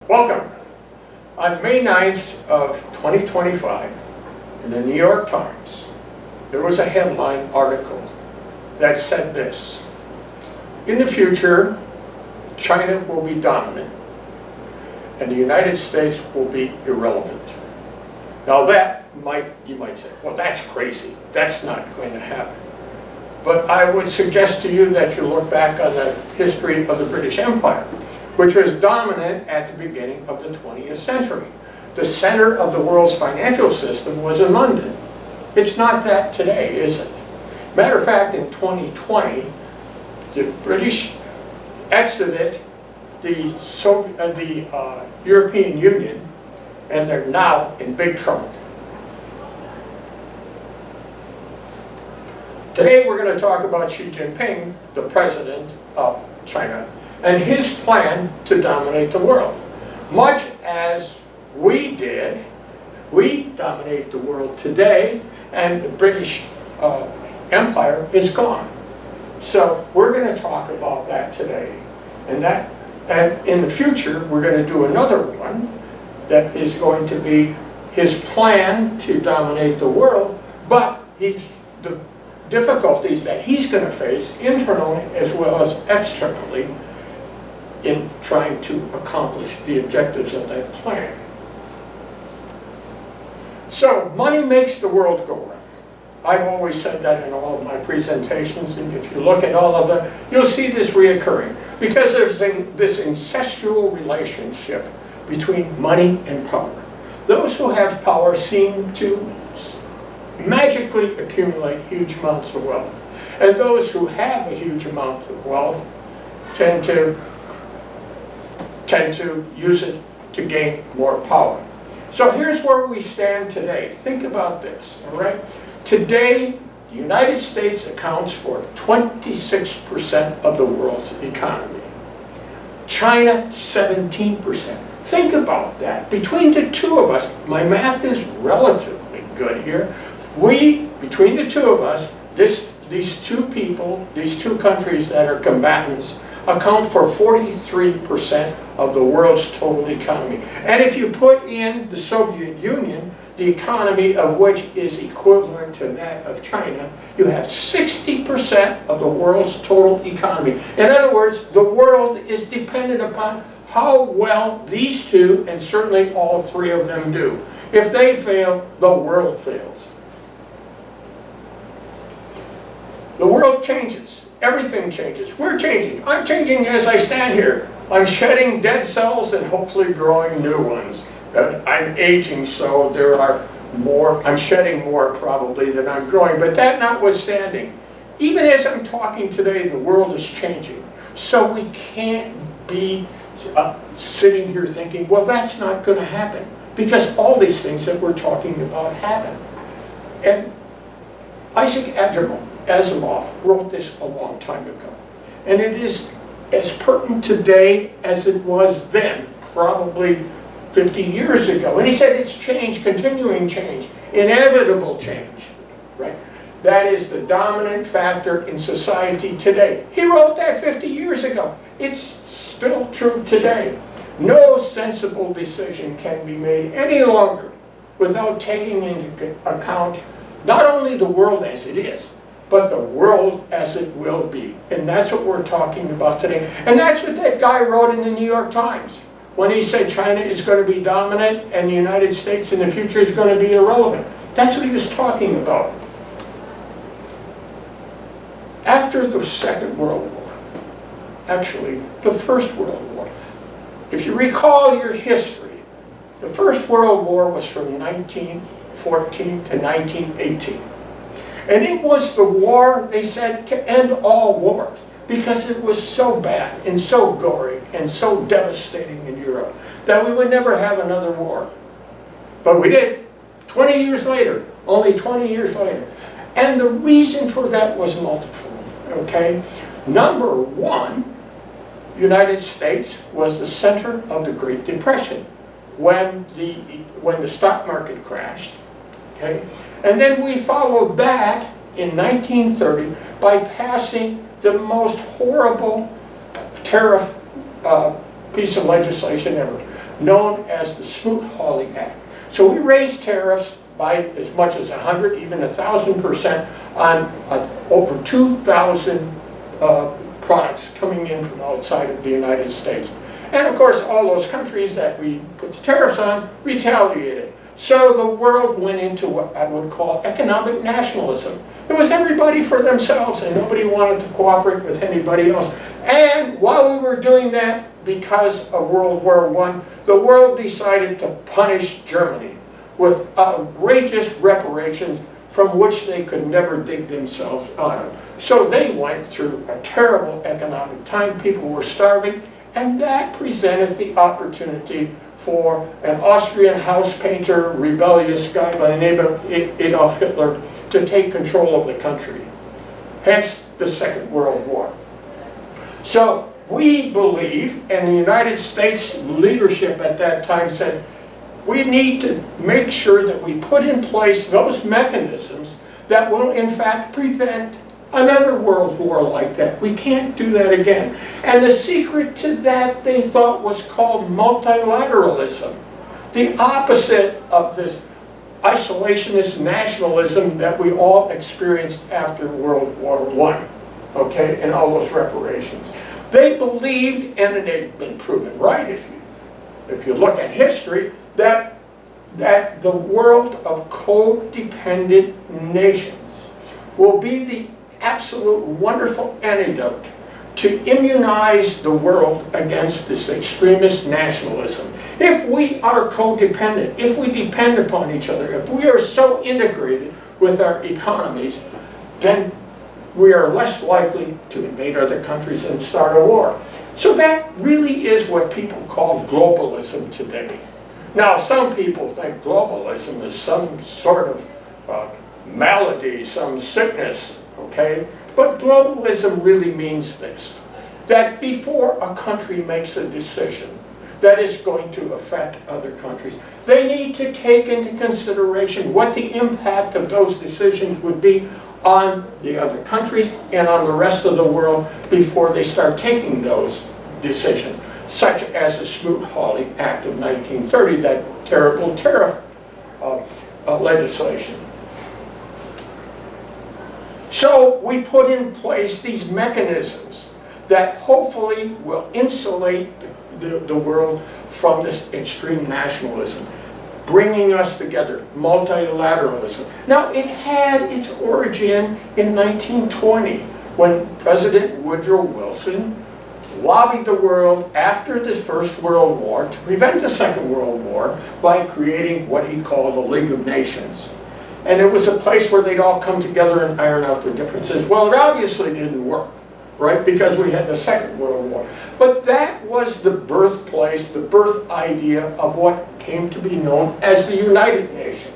Welcome. On May 9th of 2025, in the New York Times, there was a headline article that said this: in the future, China will be dominant and the United States will be irrelevant. Now you might say, well, that's crazy. That's not going to happen. But I would suggest to you that you look back on the history of the British Empire, which was dominant at the beginning of the 20th century. The center of the world's financial system was in London. It's not that today, is it? Matter of fact, in 2020, the British exited the European Union, and they're now in big trouble. Today we're going to talk about Xi Jinping, the president of China, and his plan to dominate the world. Much as we did, we dominate the world today, and the British Empire is gone. So we're going to talk about that today. And in the future, we're going to do another one that is going to be his plan to dominate the world, but the difficulties that he's going to face internally as well as externally in trying to accomplish the objectives of that plan. So, money makes the world go round. I've always said that in all of my presentations, and if you look at all of them, you'll see this reoccurring. Because there's this incestual relationship between money and power. Those who have power seem to magically accumulate huge amounts of wealth. And those who have a huge amount of wealth tend to use it to gain more power. So here's where we stand today. Think about this, all right? Today, the United States accounts for 26% of the world's economy. China, 17%. Think about that. Between the two of us, my math is relatively good here. Between the two of us, these two people, these two countries that are combatants, account for 43% of the world's total economy. And if you put in the Soviet Union, the economy of which is equivalent to that of China, you have 60% of the world's total economy. In other words, the world is dependent upon how well these two, and certainly all three of them, do. If they fail, the world fails. The world changes. Everything changes. We're changing. I'm changing as I stand here. I'm shedding dead cells and hopefully growing new ones. I'm aging, so there are more. I'm shedding more probably than I'm growing. But that notwithstanding, even as I'm talking today, the world is changing. So we can't be sitting here thinking, well, that's not going to happen. Because all these things that we're talking about happen. And Isaac Asimov wrote this a long time ago. And it is as pertinent today as it was then, probably 50 years ago. And he said it's change, continuing change, inevitable change, right? That is the dominant factor in society today. He wrote that 50 years ago. It's still true today. No sensible decision can be made any longer without taking into account not only the world as it is, but the world as it will be. And that's what we're talking about today. And that's what that guy wrote in the New York Times when he said China is going to be dominant and the United States in the future is going to be irrelevant. That's what he was talking about. After the Second World War, actually the First World War, if you recall your history, the First World War was from 1914 to 1918. And it was the war, they said, to end all wars, because it was so bad and so gory and so devastating in Europe that we would never have another war. But we did, 20 years later, only 20 years later. And the reason for that was multiple, okay? Number one, United States was the center of the Great Depression when the stock market crashed, okay? And then we followed that in 1930 by passing the most horrible tariff piece of legislation ever. known as the Smoot-Hawley Act. So we raised tariffs by as much as 100, even 1,000% on over 2,000 products coming in from outside of the United States. And of course, all those countries that we put the tariffs on retaliated. So the world went into what I would call economic nationalism. It was everybody for themselves, and nobody wanted to cooperate with anybody else. And while we were doing that, because of World War I, the world decided to punish Germany with outrageous reparations from which they could never dig themselves out of. So they went through a terrible economic time. People were starving, and that presented the opportunity for an Austrian house painter, rebellious guy by the name of Adolf Hitler, to take control of the country. Hence the Second World War. So we believe, and the United States leadership at that time said, we need to make sure that we put in place those mechanisms that will in fact prevent another world war like that. We can't do that again. And the secret to that, they thought, was called multilateralism. The opposite of this isolationist nationalism that we all experienced after World War I, okay, and all those reparations. They believed, and they've been proven right if you look at history, that the world of codependent nations will be the absolute wonderful antidote to immunize the world against this extremist nationalism. If we are codependent, if we depend upon each other, if we are so integrated with our economies, then we are less likely to invade other countries and start a war. So that really is what people call globalism today. Now, some people think globalism is some sort of malady, some sickness, okay? But globalism really means this, that before a country makes a decision that is going to affect other countries, they need to take into consideration what the impact of those decisions would be on the other countries and on the rest of the world before they start taking those decisions, such as the Smoot-Hawley Act of 1930, that terrible tariff legislation. So we put in place these mechanisms that hopefully will insulate the world from this extreme nationalism, bringing us together, multilateralism. Now, it had its origin in 1920 when President Woodrow Wilson lobbied the world after the First World War to prevent the Second World War by creating what he called the League of Nations. And it was a place where they'd all come together and iron out their differences. Well, it obviously didn't work, right? Because we had the Second World War. But that was the birthplace, the birth idea of what came to be known as the United Nations.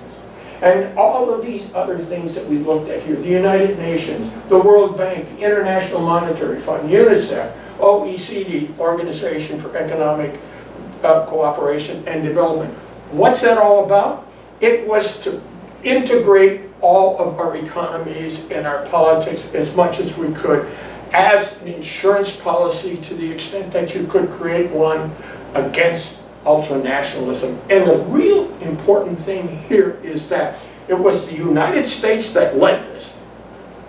And all of these other things that we looked at here, the United Nations, the World Bank, the International Monetary Fund, UNICEF, OECD, Organization for Economic Cooperation and Development. What's that all about? It was to integrate all of our economies and our politics as much as we could as an insurance policy to the extent that you could create one against ultranationalism. And the real important thing here is that it was the United States that led this.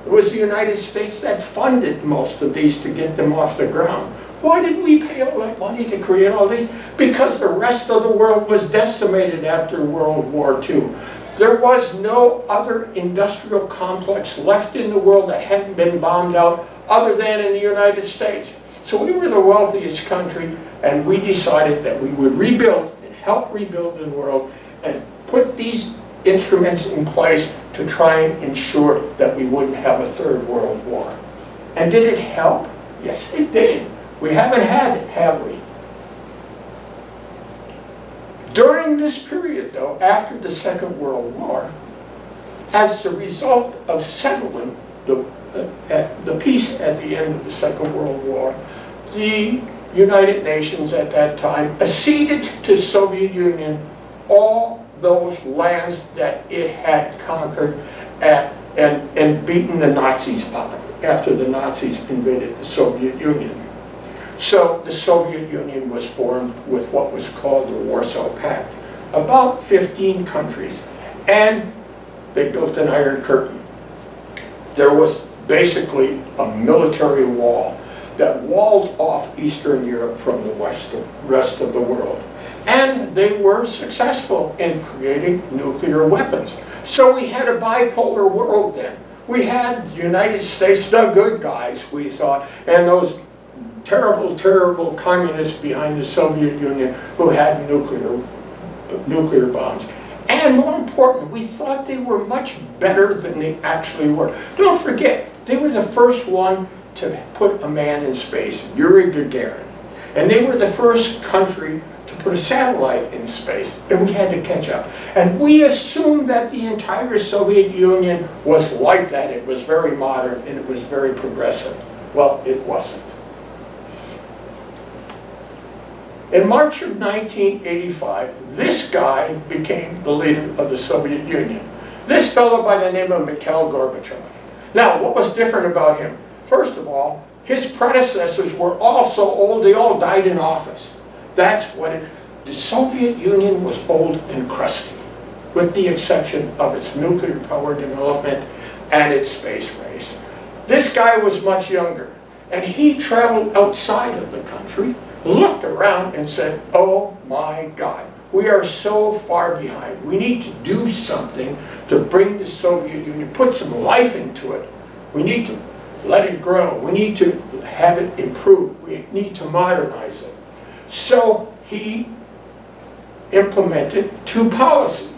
It was the United States that funded most of these to get them off the ground. Why did we pay all that money to create all these? Because the rest of the world was decimated after World War II. There was no other industrial complex left in the world that hadn't been bombed out other than in the United States. So we were the wealthiest country, and we decided that we would rebuild and help rebuild the world and put these instruments in place to try and ensure that we wouldn't have a third world war. And did it help? Yes, it did. We haven't had it, have we? During this period, though, after the Second World War, as a result of settling the peace at the end of the Second World War, the United Nations at that time acceded to Soviet Union all those lands that it had conquered and beaten the Nazis on after the Nazis invaded the Soviet Union. So the Soviet Union was formed with what was called the Warsaw Pact, about 15 countries, and they built an Iron Curtain. There was basically a military wall that walled off Eastern Europe from the rest of the world. And they were successful in creating nuclear weapons. So we had a bipolar world then. We had the United States, the good guys, we thought, and those terrible, terrible communists behind the Soviet Union who had nuclear bombs. And more important, we thought they were much better than they actually were. Don't forget, they were the first one to put a man in space, Yuri Gagarin. And they were the first country to put a satellite in space, and we had to catch up. And we assumed that the entire Soviet Union was like that. It was very modern and it was very progressive. Well, it wasn't. In March of 1985, this guy became the leader of the Soviet Union. This fellow by the name of Mikhail Gorbachev. Now, what was different about him? First of all, his predecessors were all so old, they all died in office. That's what it, the Soviet Union was old and crusty, with the exception of its nuclear power development and its space race. This guy was much younger, and he traveled outside of the country, looked around and said, oh my God, we are so far behind. We need to do something to bring the Soviet Union, put some life into it. We need to let it grow. We need to have it improve. We need to modernize it. So he implemented two policies,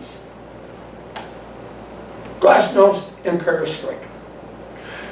Glasnost and Perestroika.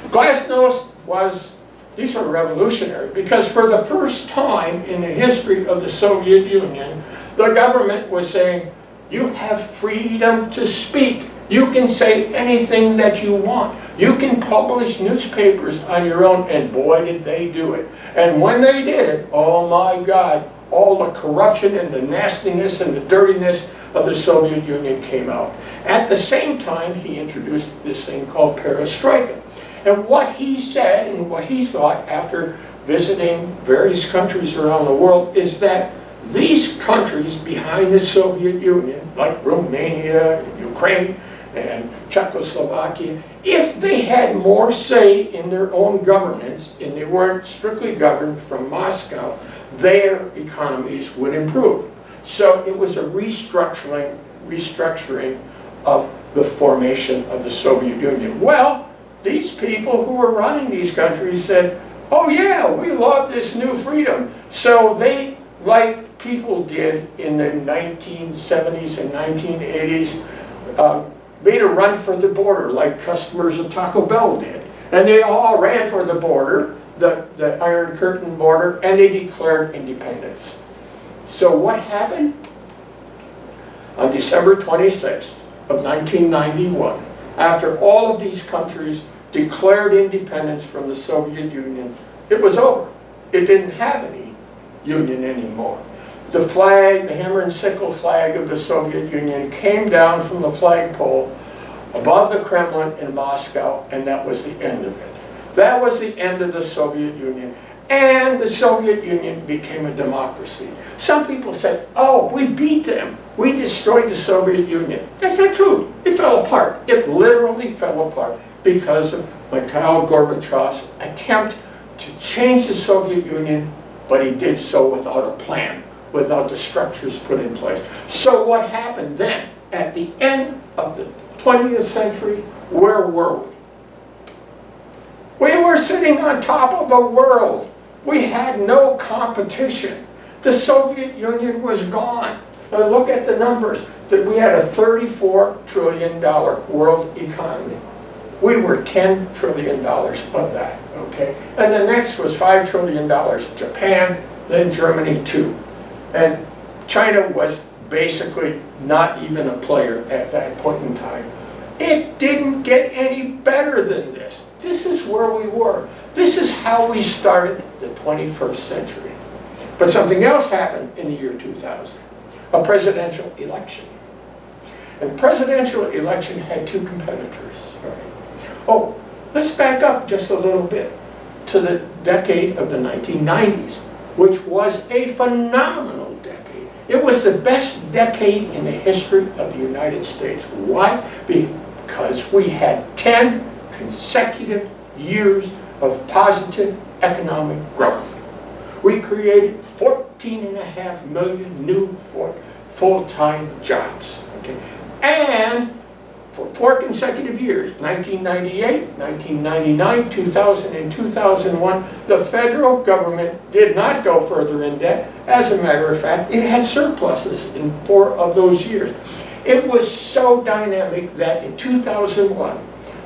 Glasnost was, these are revolutionary, because for the first time in the history of the Soviet Union, the government was saying, you have freedom to speak. You can say anything that you want. You can publish newspapers on your own, and boy did they do it. And when they did it, oh my God, all the corruption and the nastiness and the dirtiness of the Soviet Union came out. At the same time, he introduced this thing called Perestroika. And what he said and what he thought after visiting various countries around the world is that these countries behind the Soviet Union, like Romania, and Ukraine, and Czechoslovakia, if they had more say in their own governments, and they weren't strictly governed from Moscow, their economies would improve. So it was a restructuring of the formation of the Soviet Union. Well, these people who were running these countries said, oh yeah, we love this new freedom. So they, like people did in the 1970s and 1980s, made a run for the border, like customers of Taco Bell did. And they all ran for the border, the Iron Curtain border, and they declared independence. So what happened? On December 26th of 1991, after all of these countries declared independence from the Soviet Union, it was over. It didn't have any union anymore. The flag, the hammer and sickle flag of the Soviet Union came down from the flagpole above the Kremlin in Moscow, and that was the end of it. That was the end of the Soviet Union, and the Soviet Union became a democracy. Some people said, oh, we beat them. We destroyed the Soviet Union. That's not true. It fell apart. It literally fell apart because of Mikhail Gorbachev's attempt to change the Soviet Union, but he did so without a plan, without the structures put in place. So what happened then? At the end of the 20th century, where were we? We were sitting on top of the world. We had no competition. The Soviet Union was gone. Now look at the numbers. That we had a $34 trillion world economy. We were $10 trillion of that, okay? And the next was $5 trillion, Japan, then Germany too. And China was basically not even a player at that point in time. It didn't get any better than this. This is where we were. This is how we started the 21st century. But something else happened in the year 2000, a presidential election. And presidential election had two competitors. Right? Oh, let's back up just a little bit to the decade of the 1990s. which was a phenomenal decade. It was the best decade in the history of the United States. Why? Because we had 10 consecutive years of positive economic growth. We created 14.5 million new full-time jobs. Okay? And for 4 consecutive years, 1998, 1999, 2000, and 2001, the federal government did not go further in debt. As a matter of fact, it had surpluses in 4 of those years. It was so dynamic that in 2001,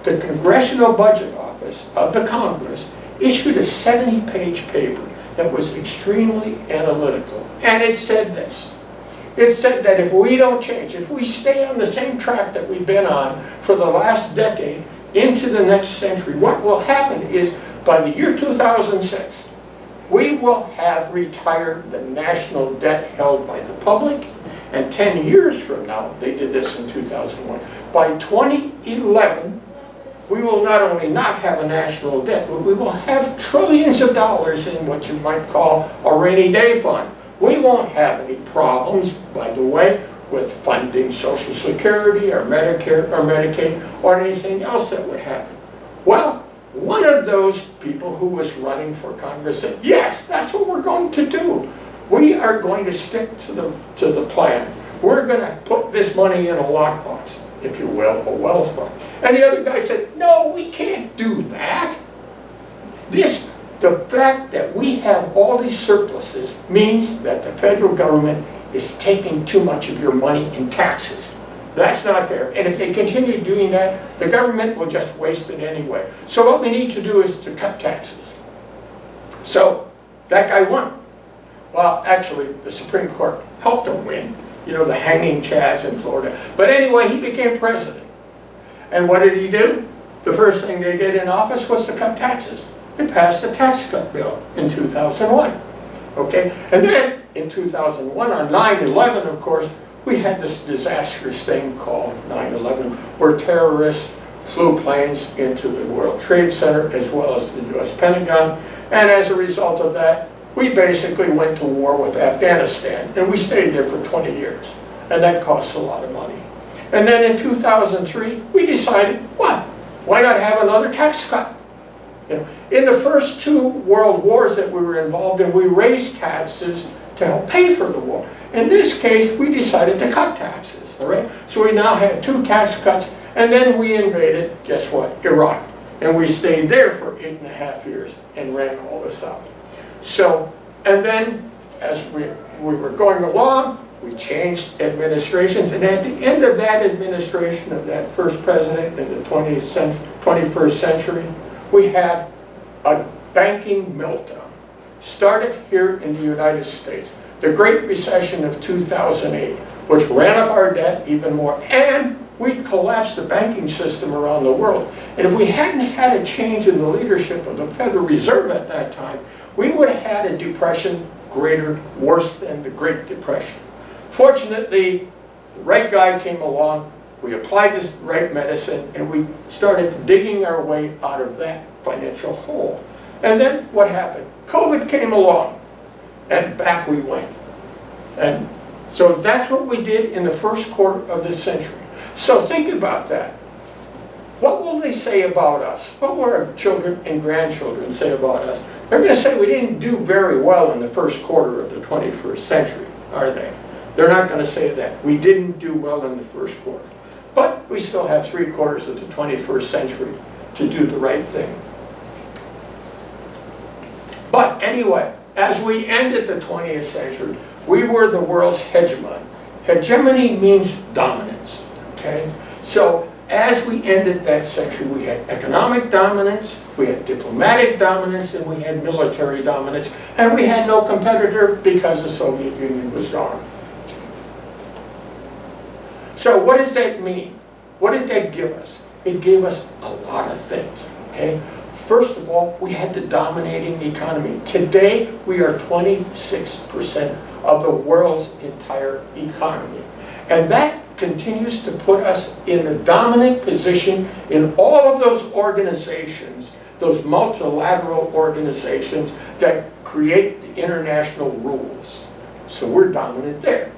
the Congressional Budget Office of the Congress issued a 70-page paper that was extremely analytical. And it said this. It said that if we don't change, if we stay on the same track that we've been on for the last decade into the next century, what will happen is by the year 2006, we will have retired the national debt held by the public, and 10 years from now, they did this in 2001, by 2011, we will not only not have a national debt, but we will have trillions of dollars in what you might call a rainy day fund. We won't have any problems, by the way, with funding Social Security or Medicare or Medicaid or anything else that would happen. Well, one of those people who was running for Congress said, yes, that's what we're going to do. We are going to stick to the plan. We're going to put this money in a lockbox, if you will, a wealth fund. And the other guy said, no, we can't do that. The fact that we have all these surpluses means that the federal government is taking too much of your money in taxes. That's not fair. And if they continue doing that, the government will just waste it anyway. So what we need to do is to cut taxes. So that guy won. Well, actually, the Supreme Court helped him win. You know, the hanging chads in Florida. But anyway, he became president. And what did he do? The first thing they did in office was to cut taxes. They passed the tax cut bill in 2001. Okay? And then in 2001, on 9/11, of course, we had this disastrous thing called 9/11, where terrorists flew planes into the World Trade Center as well as the US Pentagon. And as a result of that, we basically went to war with Afghanistan, and we stayed there for 20 years. And that cost a lot of money. And then in 2003, we decided, what? Why not have another tax cut? You know, in the first 2 world wars that we were involved in, we raised taxes to help pay for the war. In this case, we decided to cut taxes, all right? So we now had 2 tax cuts, and then we invaded, guess what, Iraq. And we stayed there for 8.5 years and ran all this out. So, and then as we were going along, we changed administrations, and at the end of that administration of that first president in the 21st century, we had a banking meltdown. Started here in the United States. The Great Recession of 2008, which ran up our debt even more, and we collapsed the banking system around the world. And if we hadn't had a change in the leadership of the Federal Reserve at that time, we would have had a depression worse than the Great Depression. Fortunately, the right guy came along, we applied the right medicine, and we started digging our way out of that financial hole. And then what happened? COVID came along, and back we went. And so that's what we did in the first quarter of this century. So think about that. What will they say about us? What will our children and grandchildren say about us? They're going to say we didn't do very well in the first quarter of the 21st century, are they? They're not going to say that. We didn't do well in the first quarter. But we still have 3/4 of the 21st century to do the right thing. But anyway, as we ended the 20th century, we were the world's hegemon. Hegemony means dominance, okay? So as we ended that century, we had economic dominance, we had diplomatic dominance, and we had military dominance, and we had no competitor because the Soviet Union was gone. So what does that mean? What did that give us? It gave us a lot of things, okay? First of all, we had the dominating economy. Today, we are 26% of the world's entire economy. And that continues to put us in a dominant position in all of those organizations those multilateral organizations that create the international rules. So we're dominant there.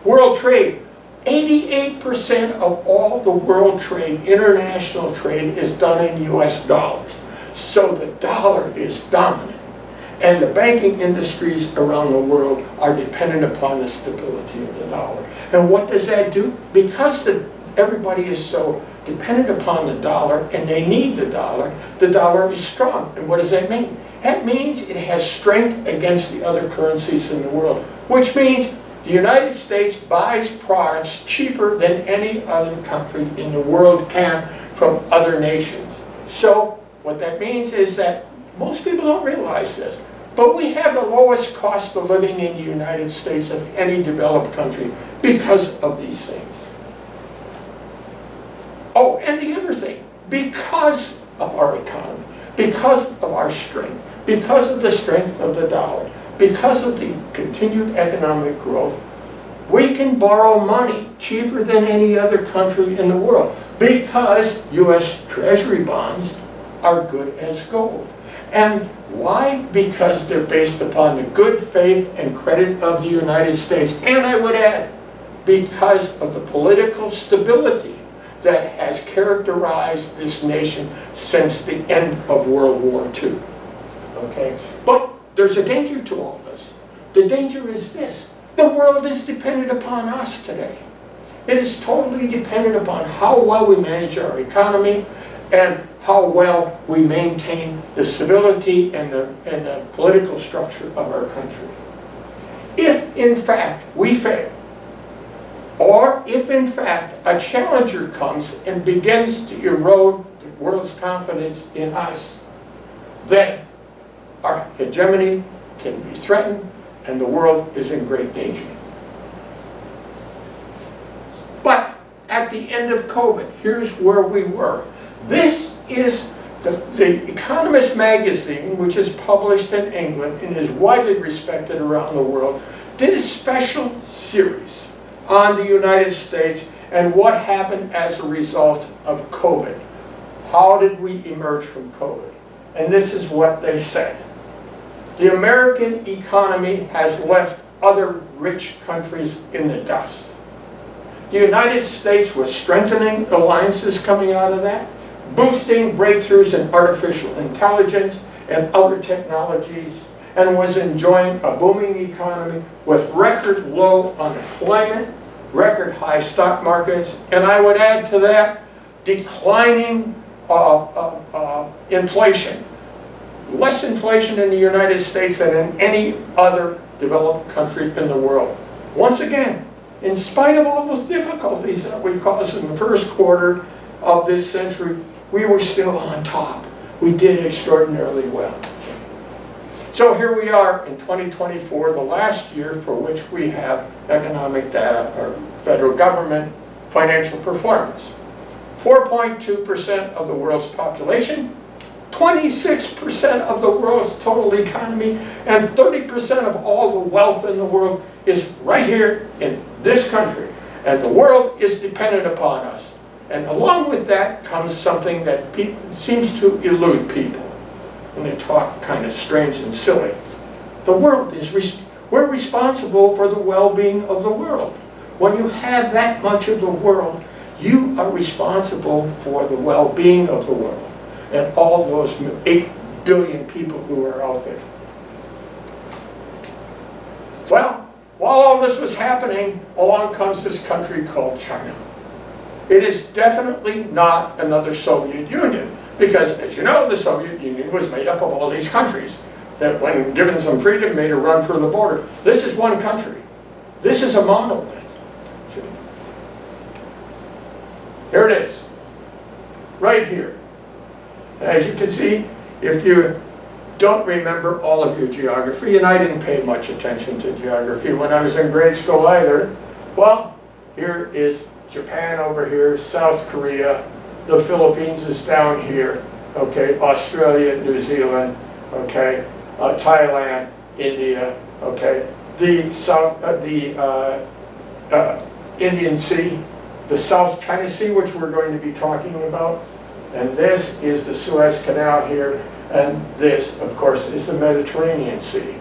World trade. 88% of all the world trade, international trade, is done in US dollars. So the dollar is dominant. And the banking industries around the world are dependent upon the stability of the dollar. And what does that do? Because everybody is so dependent upon the dollar and they need the dollar is strong. And what does that mean? That means it has strength against the other currencies in the world, which means the United States buys products cheaper than any other country in the world can from other nations. So what that means is that most people don't realize this, but we have the lowest cost of living in the United States of any developed country because of these things. Oh, and the other thing, because of our economy, because of our strength, because of the strength of the dollar, because of the continued economic growth, we can borrow money cheaper than any other country in the world because U.S. Treasury bonds are good as gold. And why? Because they're based upon the good faith and credit of the United States. And I would add, because of the political stability that has characterized this nation since the end of World War II. Okay? But there's a danger to all this. The danger is this. The world is dependent upon us today. It is totally dependent upon how well we manage our economy and how well we maintain the civility and the political structure of our country. If, in fact, we fail, or if, in fact, a challenger comes and begins to erode the world's confidence in us, then our hegemony can be threatened and the world is in great danger. But at the end of COVID, here's where we were. This is the Economist magazine, which is published in England and is widely respected around the world, did a special series on the United States and what happened as a result of COVID. How did we emerge from COVID? And this is what they said. The American economy has left other rich countries in the dust. The United States was strengthening alliances coming out of that, boosting breakthroughs in artificial intelligence and other technologies, and was enjoying a booming economy with record low unemployment, record high stock markets, and I would add to that, declining inflation. Less inflation in the United States than in any other developed country in the world. Once again, in spite of all those difficulties that we caused in the first quarter of this century, we were still on top. We did extraordinarily well. So here we are in 2024, the last year for which we have economic data, or federal government financial performance. 4.2% of the world's population, 26% of the world's total economy, and 30% of all the wealth in the world is right here in this country. And the world is dependent upon us. And along with that comes something that seems to elude people when they talk kind of strange and silly. The world is, we're responsible for the well-being of the world. When you have that much of the world, you are responsible for the well-being of the world and all those 8 billion people who are out there. Well, while all this was happening, along comes this country called China. It is definitely not another Soviet Union, because as you know, the Soviet Union was made up of all these countries that, when given some freedom, made a run for the border. This is one country. This is a monolith. Here it is, right here. And as you can see, if you don't remember all of your geography, and I didn't pay much attention to geography when I was in grade school either, well, here is Japan over here, South Korea, the Philippines is down here, okay, Australia, New Zealand, okay, Thailand, India, okay, the Indian Sea, the South China Sea, which we're going to be talking about, And this is the Suez Canal here, and this, of course, is the Mediterranean Sea.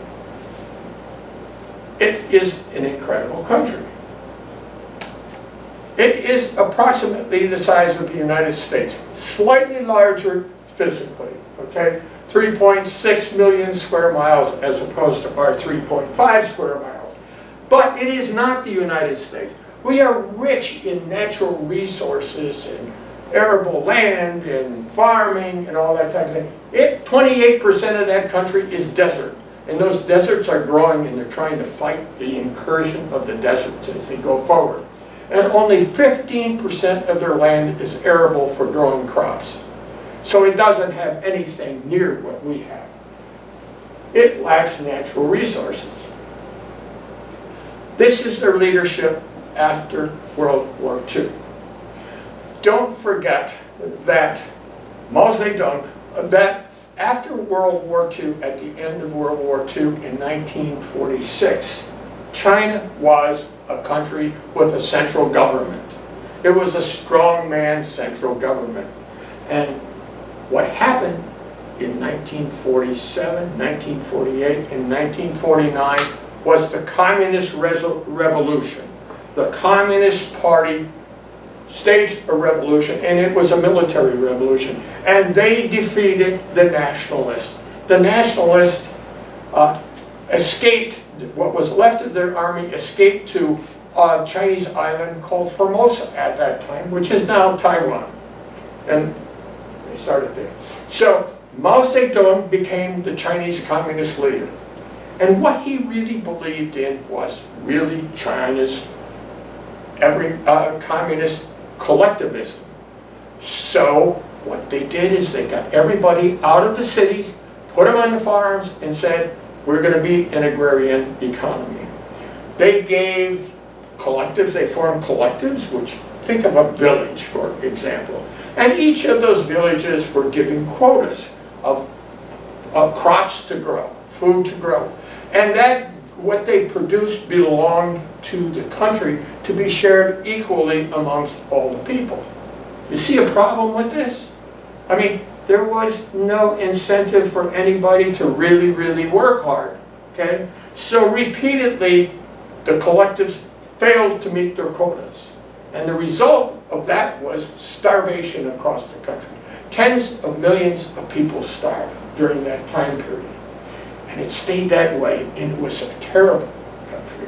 It is an incredible country. It is approximately the size of the United States, slightly larger physically, okay? 3.6 million square miles as opposed to our 3.5 square miles. But it is not the United States. We are rich in natural resources and arable land and farming and all that type of thing. 28% of that country is desert. And those deserts are growing, and they're trying to fight the incursion of the deserts as they go forward. And only 15% of their land is arable for growing crops. So it doesn't have anything near what we have. It lacks natural resources. This is their leadership after World War II. Don't forget that Mao Zedong, that after World War II, at the end of World War II in 1946, China was a country with a central government. It was a strongman central government. And what happened in 1947, 1948, and 1949 was the Communist Revolution. The Communist Party staged a revolution, and it was a military revolution, and they defeated the nationalists. The nationalists escaped, what was left of their army escaped to a Chinese island called Formosa at that time, which is now Taiwan, and they started there. So Mao Zedong became the Chinese communist leader, and what he really believed in was really China's communist collectivism. So what they did is they got everybody out of the cities, put them on the farms, and said, we're going to be an agrarian economy. They gave collectives, they formed collectives, which, think of a village, for example. And each of those villages were given quotas of crops to grow, food to grow. And that, what they produced belonged to the country to be shared equally amongst all the people. You see a problem with this? I mean, there was no incentive for anybody to really, really work hard, okay? So repeatedly, the collectives failed to meet their quotas. And the result of that was starvation across the country. Tens of millions of people starved during that time period. And it stayed that way, and it was a terrible country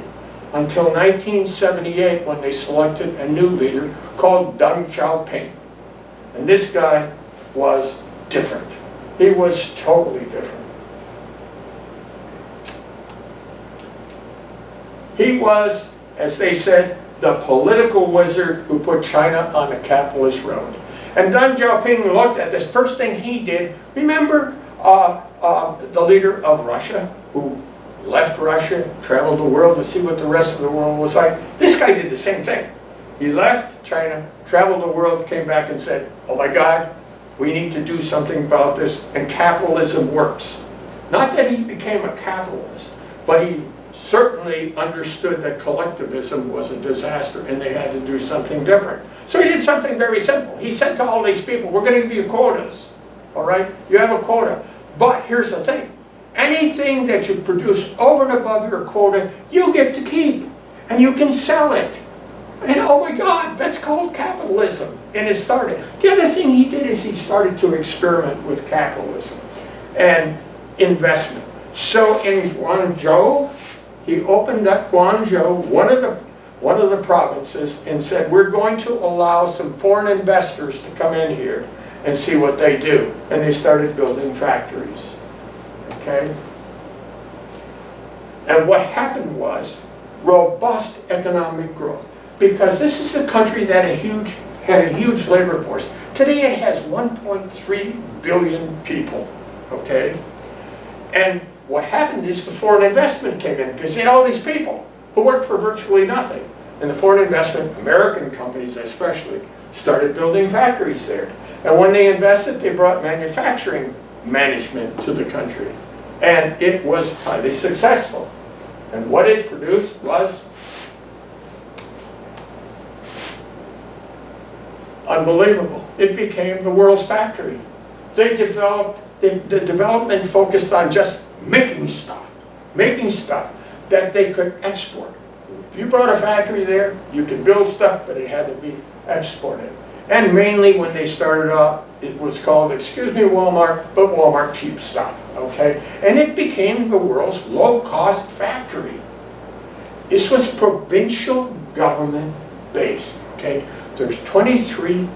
until 1978, when they selected a new leader called Deng Xiaoping. And this guy was different. He was totally different. He was, as they said, the political wizard who put China on a capitalist road. And Deng Xiaoping looked at this. First thing he did, remember the leader of Russia, who left Russia, traveled the world to see what the rest of the world was like? This guy did the same thing. He left China, traveled the world, came back and said, oh my God, we need to do something about this, and capitalism works. Not that he became a capitalist, but he certainly understood that collectivism was a disaster and they had to do something different. So he did something very simple. He said to all these people, we're going to give you quotas, all right? You have a quota. But here's the thing. Anything that you produce over and above your quota, you get to keep, and you can sell it. And oh my God, that's called capitalism. And it started. The other thing he did is he started to experiment with capitalism and investment. So in Guangzhou, he opened up Guangzhou, one of the provinces, and said, we're going to allow some foreign investors to come in here and see what they do. And they started building factories. Okay? And what happened was robust economic growth. Because this is a country that had a huge labor force. Today it has 1.3 billion people. Okay? And what happened is the foreign investment came in, because you had all these people who worked for virtually nothing. And the foreign investment, American companies especially, started building factories there. And when they invested, they brought manufacturing management to the country. And it was highly successful. And what it produced was unbelievable. it became the world's factory. They developed, the development focused on just making stuff that they could export. If you brought a factory there, you could build stuff, but it had to be exported. And mainly when they started off, it was called, excuse me, Walmart, but Walmart cheap stuff, okay? And it became the world's low-cost factory. This was provincial government based, okay? There's 23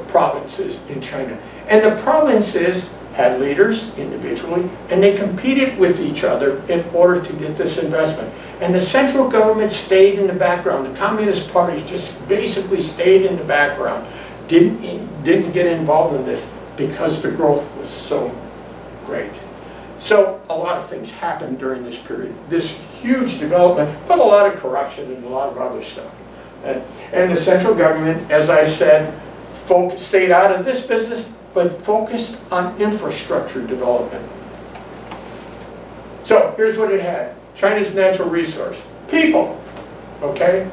provinces in China. And the provinces had leaders individually, and they competed with each other in order to get this investment. And the central government stayed in the background. The Communist Party just basically stayed in the background, didn't get involved in this because the growth was so great. So a lot of things happened during this period. This huge development, but a lot of corruption and a lot of other stuff. And the central government, as I said, stayed out of this business, but focused on infrastructure development. So here's what it had. China's natural resource. People, okay?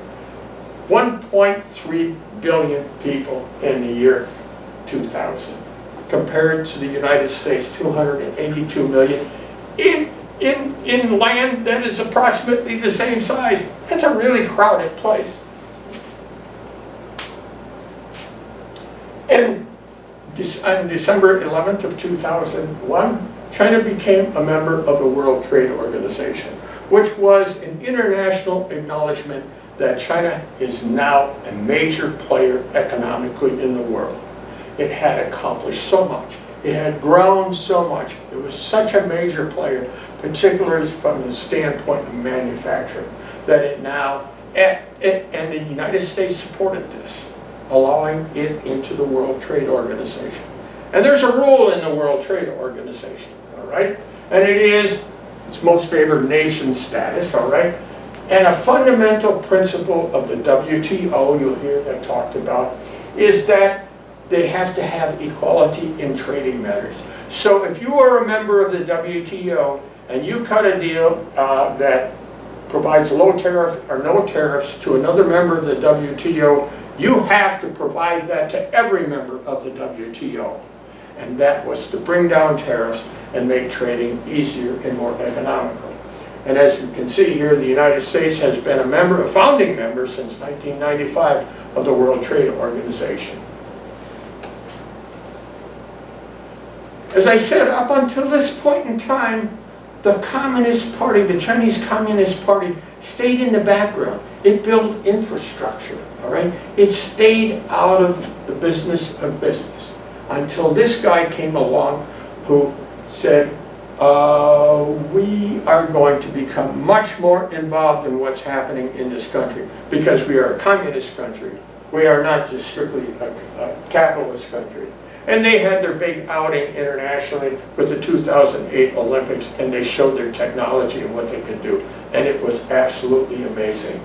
1.3 billion people in the year 2000, compared to the United States, 282 million, in land that is approximately the same size. That's a really crowded place. And on December 11th of 2001, China became a member of the World Trade Organization, which was an international acknowledgement that China is now a major player economically in the world. It had accomplished so much. It had grown so much. It was such a major player, particularly from the standpoint of manufacturing, that it now, and the United States supported this, allowing it into the World Trade Organization. And there's a rule in the World Trade Organization, all right? And it is its most favored nation status, all right? And a fundamental principle of the WTO, you'll hear that talked about, is that they have to have equality in trading matters. So if you are a member of the WTO and you cut a deal that provides low tariff or no tariffs to another member of the WTO, you have to provide that to every member of the WTO. And that was to bring down tariffs and make trading easier and more economical. And as you can see here, the United States has been a member, a founding member since 1995 of the World Trade Organization. As I said, up until this point in time, the Communist Party, the Chinese Communist Party, stayed in the background. It built infrastructure, all right? It stayed out of the business of business until this guy came along who said, we are going to become much more involved in what's happening in this country because we are a communist country. We are not just strictly a capitalist country. And they had their big outing internationally with the 2008 Olympics, and they showed their technology and what they could do. And it was absolutely amazing.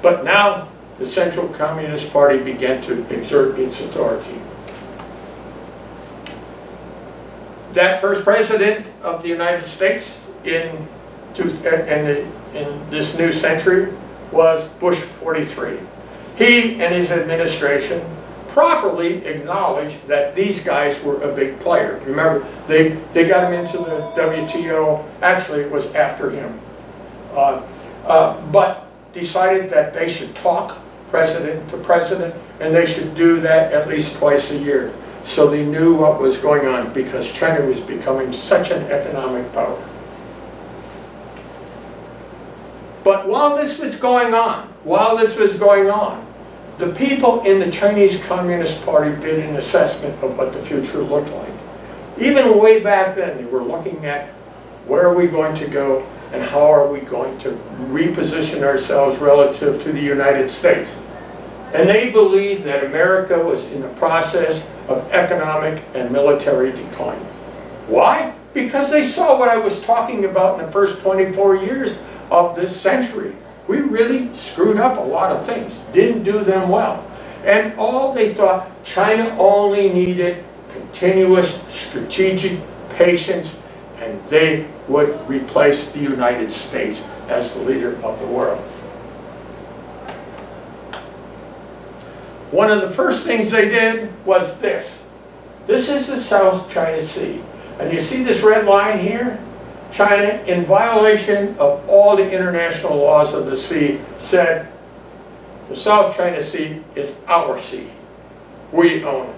But now the Central Communist Party began to exert its authority. That first president of the United States in this new century was Bush 43. He and his administration properly acknowledged that these guys were a big player. Remember, they got him into the WTO, actually it was after him, but decided that they should talk president to president, and they should do that at least twice a year. So they knew what was going on because China was becoming such an economic power. But while this was going on, the people in the Chinese Communist Party did an assessment of what the future looked like. Even way back then, they were looking at where are we going to go and how are we going to reposition ourselves relative to the United States. And they believed that America was in the process of economic and military decline. Why? Because they saw what I was talking about in the first 24 years of this century. We really screwed up a lot of things, didn't do them well. And all they thought, China only needed continuous strategic patience, and they would replace the United States as the leader of the world. One of the first things they did was this. This is the South China Sea. And you see this red line here? China, in violation of all the international laws of the sea, said the South China Sea is our sea. We own it.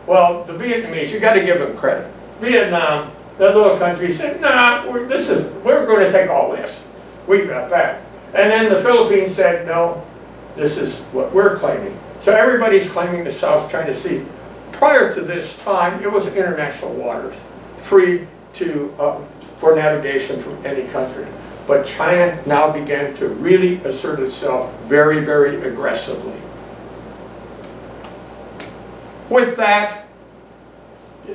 Well, the Vietnamese, you got to give them credit. Vietnam, that little country, said, nah, we're going to take all this. We got that. And then the Philippines said, no, this is what we're claiming. So everybody's claiming the South China Sea. Prior to this time, it was international waters, free to, for navigation from any country. But China now began to really assert itself very, very aggressively. With that,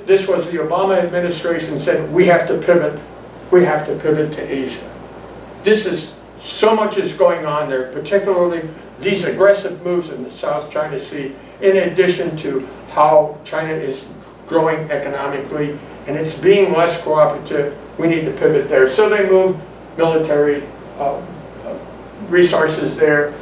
this was the Obama administration said, we have to pivot to Asia. This is, so much is going on there, particularly these aggressive moves in the South China Sea, in addition to how China is growing economically, and it's being less cooperative. We need to pivot there. So they moved military resources there,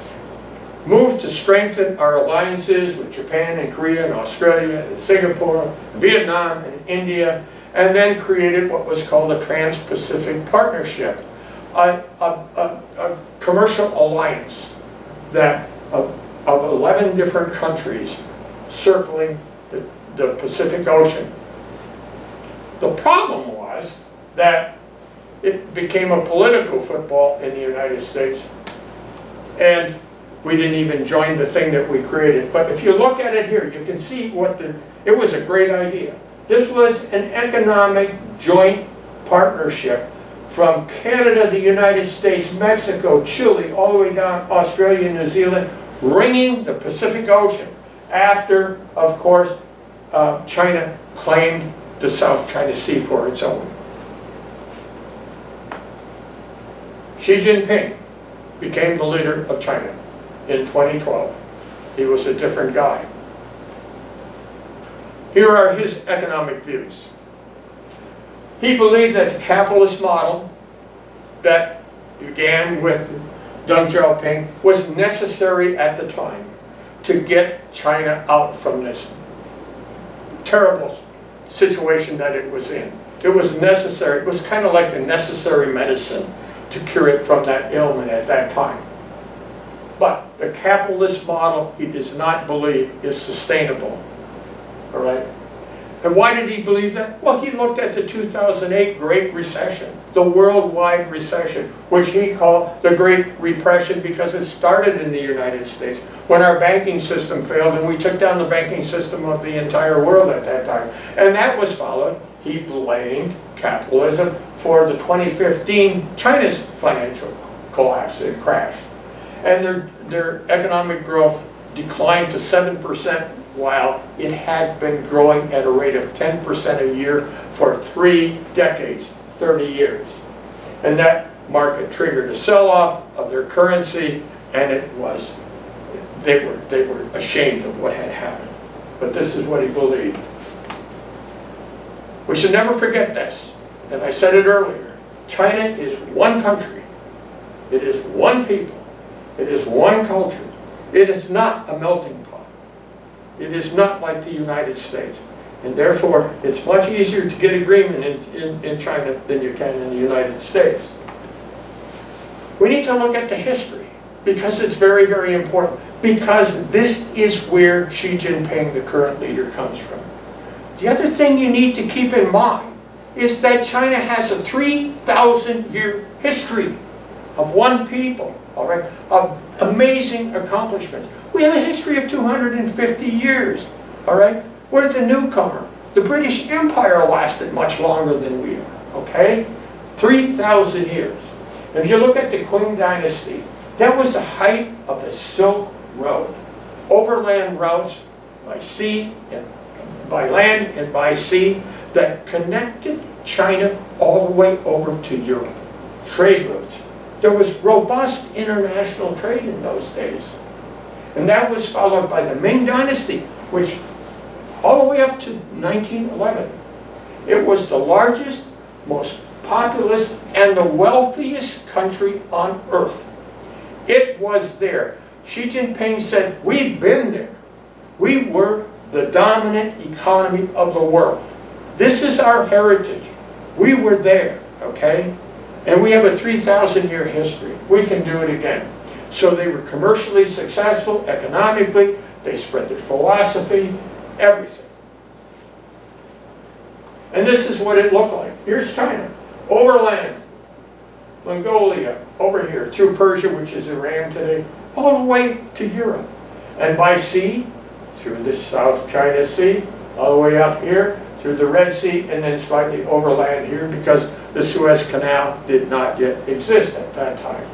moved to strengthen our alliances with Japan and Korea and Australia and Singapore, Vietnam and India, and then created what was called a Trans-Pacific Partnership, a commercial alliance that of 11 different countries circling the Pacific Ocean. The problem was that it became a political football in the United States, and we didn't even join the thing that we created. But if you look at it here, you can see it was a great idea. This was an economic joint partnership from Canada, the United States, Mexico, Chile, all the way down Australia, New Zealand, ringing the Pacific Ocean after, of course, China claimed the South China Sea for its own. Xi Jinping became the leader of China in 2012. He was a different guy. Here are his economic views. He believed that the capitalist model that began with Deng Xiaoping was necessary at the time to get China out from this terrible situation that it was in. It was necessary. It was kind of like the necessary medicine to cure it from that ailment at that time. But the capitalist model, he does not believe, is sustainable. All right? And why did he believe that? Well, he looked at the 2008 Great Recession, the worldwide recession, which he called the Great Repression because it started in the United States when our banking system failed and we took down the banking system of the entire world at that time. And that was followed, he blamed capitalism for the 2015 China's financial collapse and crash. And their economic growth declined to 7%, while it had been growing at a rate of 10% a year for 3 decades, 30 years. And that market triggered a sell-off of their currency, and they were ashamed of what had happened. But this is what he believed. We should never forget this, and I said it earlier. China is one country. It is one people. It is one culture. It is not a melting pot. It is not like the United States. And therefore, it's much easier to get agreement in China than you can in the United States. We need to look at the history because it's very, very important. Because this is where Xi Jinping, the current leader, comes from. The other thing you need to keep in mind is that China has a 3,000-year history of one people, all right, of amazing accomplishments. We have a history of 250 years, all right? We're the newcomer. The British Empire lasted much longer than we are, okay? 3,000 years. If you look at the Qing Dynasty, that was the height of the Silk Road. Overland routes by sea and by land and by sea that connected China all the way over to Europe. Trade routes. There was robust international trade in those days. And that was followed by the Ming Dynasty, which all the way up to 1911. It was the largest, most populous, and the wealthiest country on earth. It was there. Xi Jinping said, we've been there. We were the dominant economy of the world. This is our heritage. We were there, okay? And we have a 3,000-year history. We can do it again. So they were commercially successful, economically, they spread their philosophy, everything. And this is what it looked like. Here's China, overland, Mongolia, over here, through Persia, which is Iran today, all the way to Europe. And by sea, through the South China Sea, all the way up here, through the Red Sea, and then slightly overland here, because the Suez Canal did not yet exist at that time.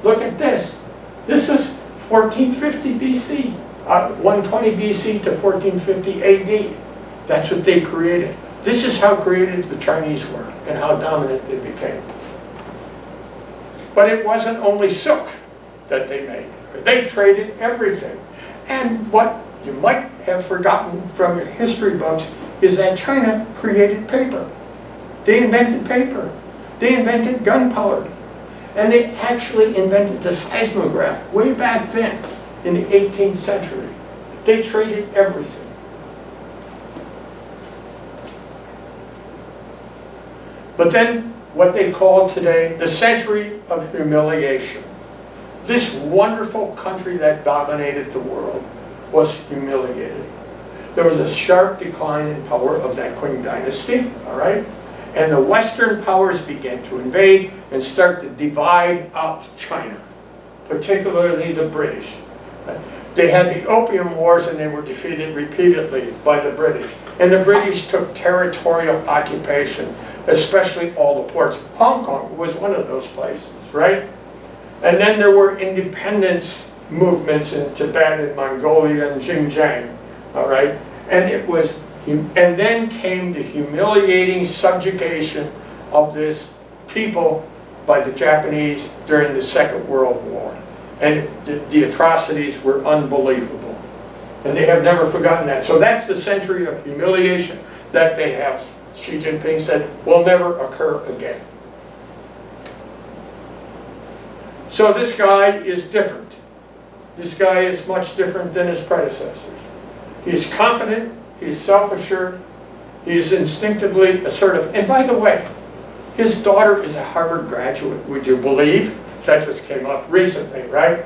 Look at this. This was 1450 BC, 120 BC to 1450 AD. That's what they created. This is how creative the Chinese were and how dominant it became. But it wasn't only silk that they made. They traded everything. And what you might have forgotten from your history books is that China created paper. They invented paper. They invented gunpowder. And they actually invented the seismograph way back then in the 18th century. They traded everything. But then what they call today the century of humiliation. This wonderful country that dominated the world was humiliated. There was a sharp decline in power of that Qing dynasty, all right? And the Western powers began to invade and start to divide up China, particularly the British. They had the Opium Wars and they were defeated repeatedly by the British. And the British took territorial occupation, especially all the ports. Hong Kong was one of those places, right? And then there were independence movements in Tibet and Mongolia and Xinjiang, all right? And it was, and then came the humiliating subjugation of this people by the Japanese during the Second World War. And the atrocities were unbelievable. And they have never forgotten that. So that's the century of humiliation that they have, Xi Jinping said, will never occur again. So this guy is different. This guy is much different than his predecessors. He's confident, he's self-assured, he's instinctively assertive. And by the way, his daughter is a Harvard graduate, would you believe? That just came up recently, right?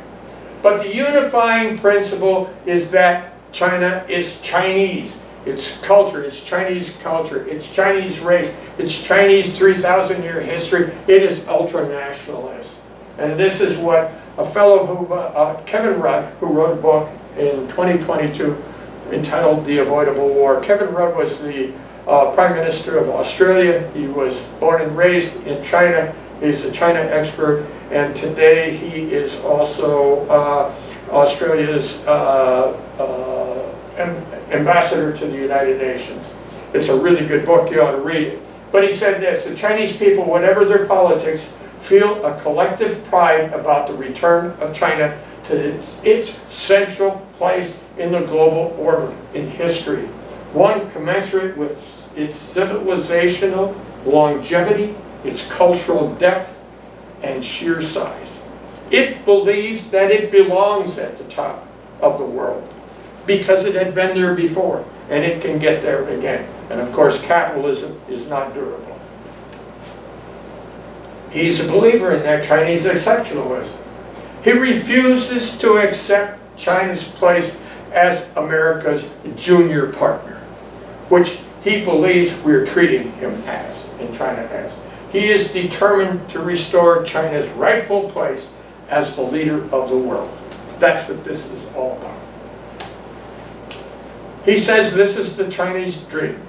But the unifying principle is that China is Chinese. Its culture, it's Chinese culture, it's Chinese race, it's Chinese 3,000-year history. It is ultra-nationalist. And this is what a fellow who, Kevin Rudd, who wrote a book in 2022 entitled The Avoidable War. Kevin Rudd was the Prime Minister of Australia. He was born and raised in China. He's a China expert, and today he is also Australia's ambassador to the United Nations. It's a really good book, you ought to read it. But he said this: the Chinese people, whatever their politics, feel a collective pride about the return of China to its central place in the global order in history, one commensurate with its civilizational longevity, its cultural depth, and sheer size. It believes that it belongs at the top of the world because it had been there before, and it can get there again. And of course, capitalism is not durable. He's a believer in that Chinese exceptionalism. He refuses to accept China's place as America's junior partner, which he believes we're treating him as, and China as. He is determined to restore China's rightful place as the leader of the world. That's what this is all about. He says this is the Chinese dream.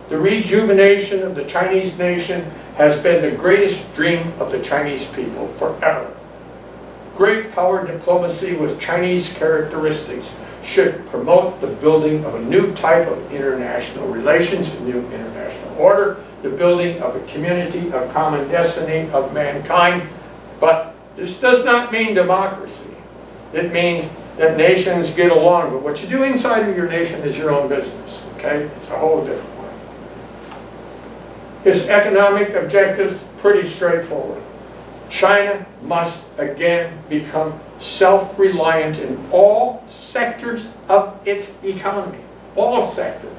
The rejuvenation of the Chinese nation has been the greatest dream of the Chinese people forever. Great power diplomacy with Chinese characteristics should promote the building of a new type of international relations, a new international order, the building of a community of common destiny of mankind. But this does not mean democracy. It means that nations get along, but what you do inside of your nation is your own business, okay? It's a whole different way. His economic objectives, pretty straightforward. China must again become self-reliant in all sectors of its economy. All sectors.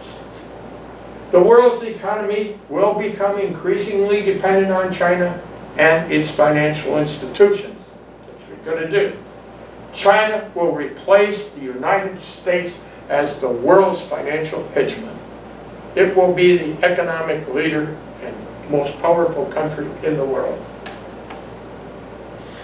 The world's economy will become increasingly dependent on China and its financial institutions. That's what we're going to do. China will replace the United States as the world's financial hegemon. It will be the economic leader and most powerful country in the world.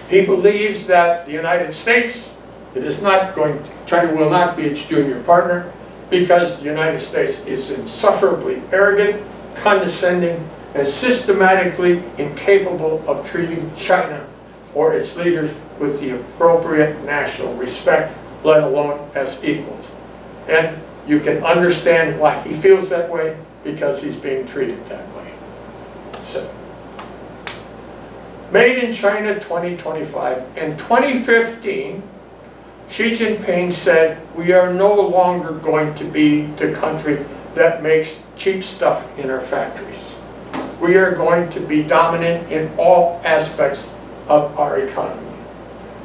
He believes that the United States, China will not be its junior partner, because the United States is insufferably arrogant, condescending, and systematically incapable of treating China or its leaders with the appropriate national respect, let alone as equals. And you can understand why he feels that way, because he's being treated that way. So, Made in China 2025. In 2015, Xi Jinping said, we are no longer going to be the country that makes cheap stuff in our factories. We are going to be dominant in all aspects of our economy.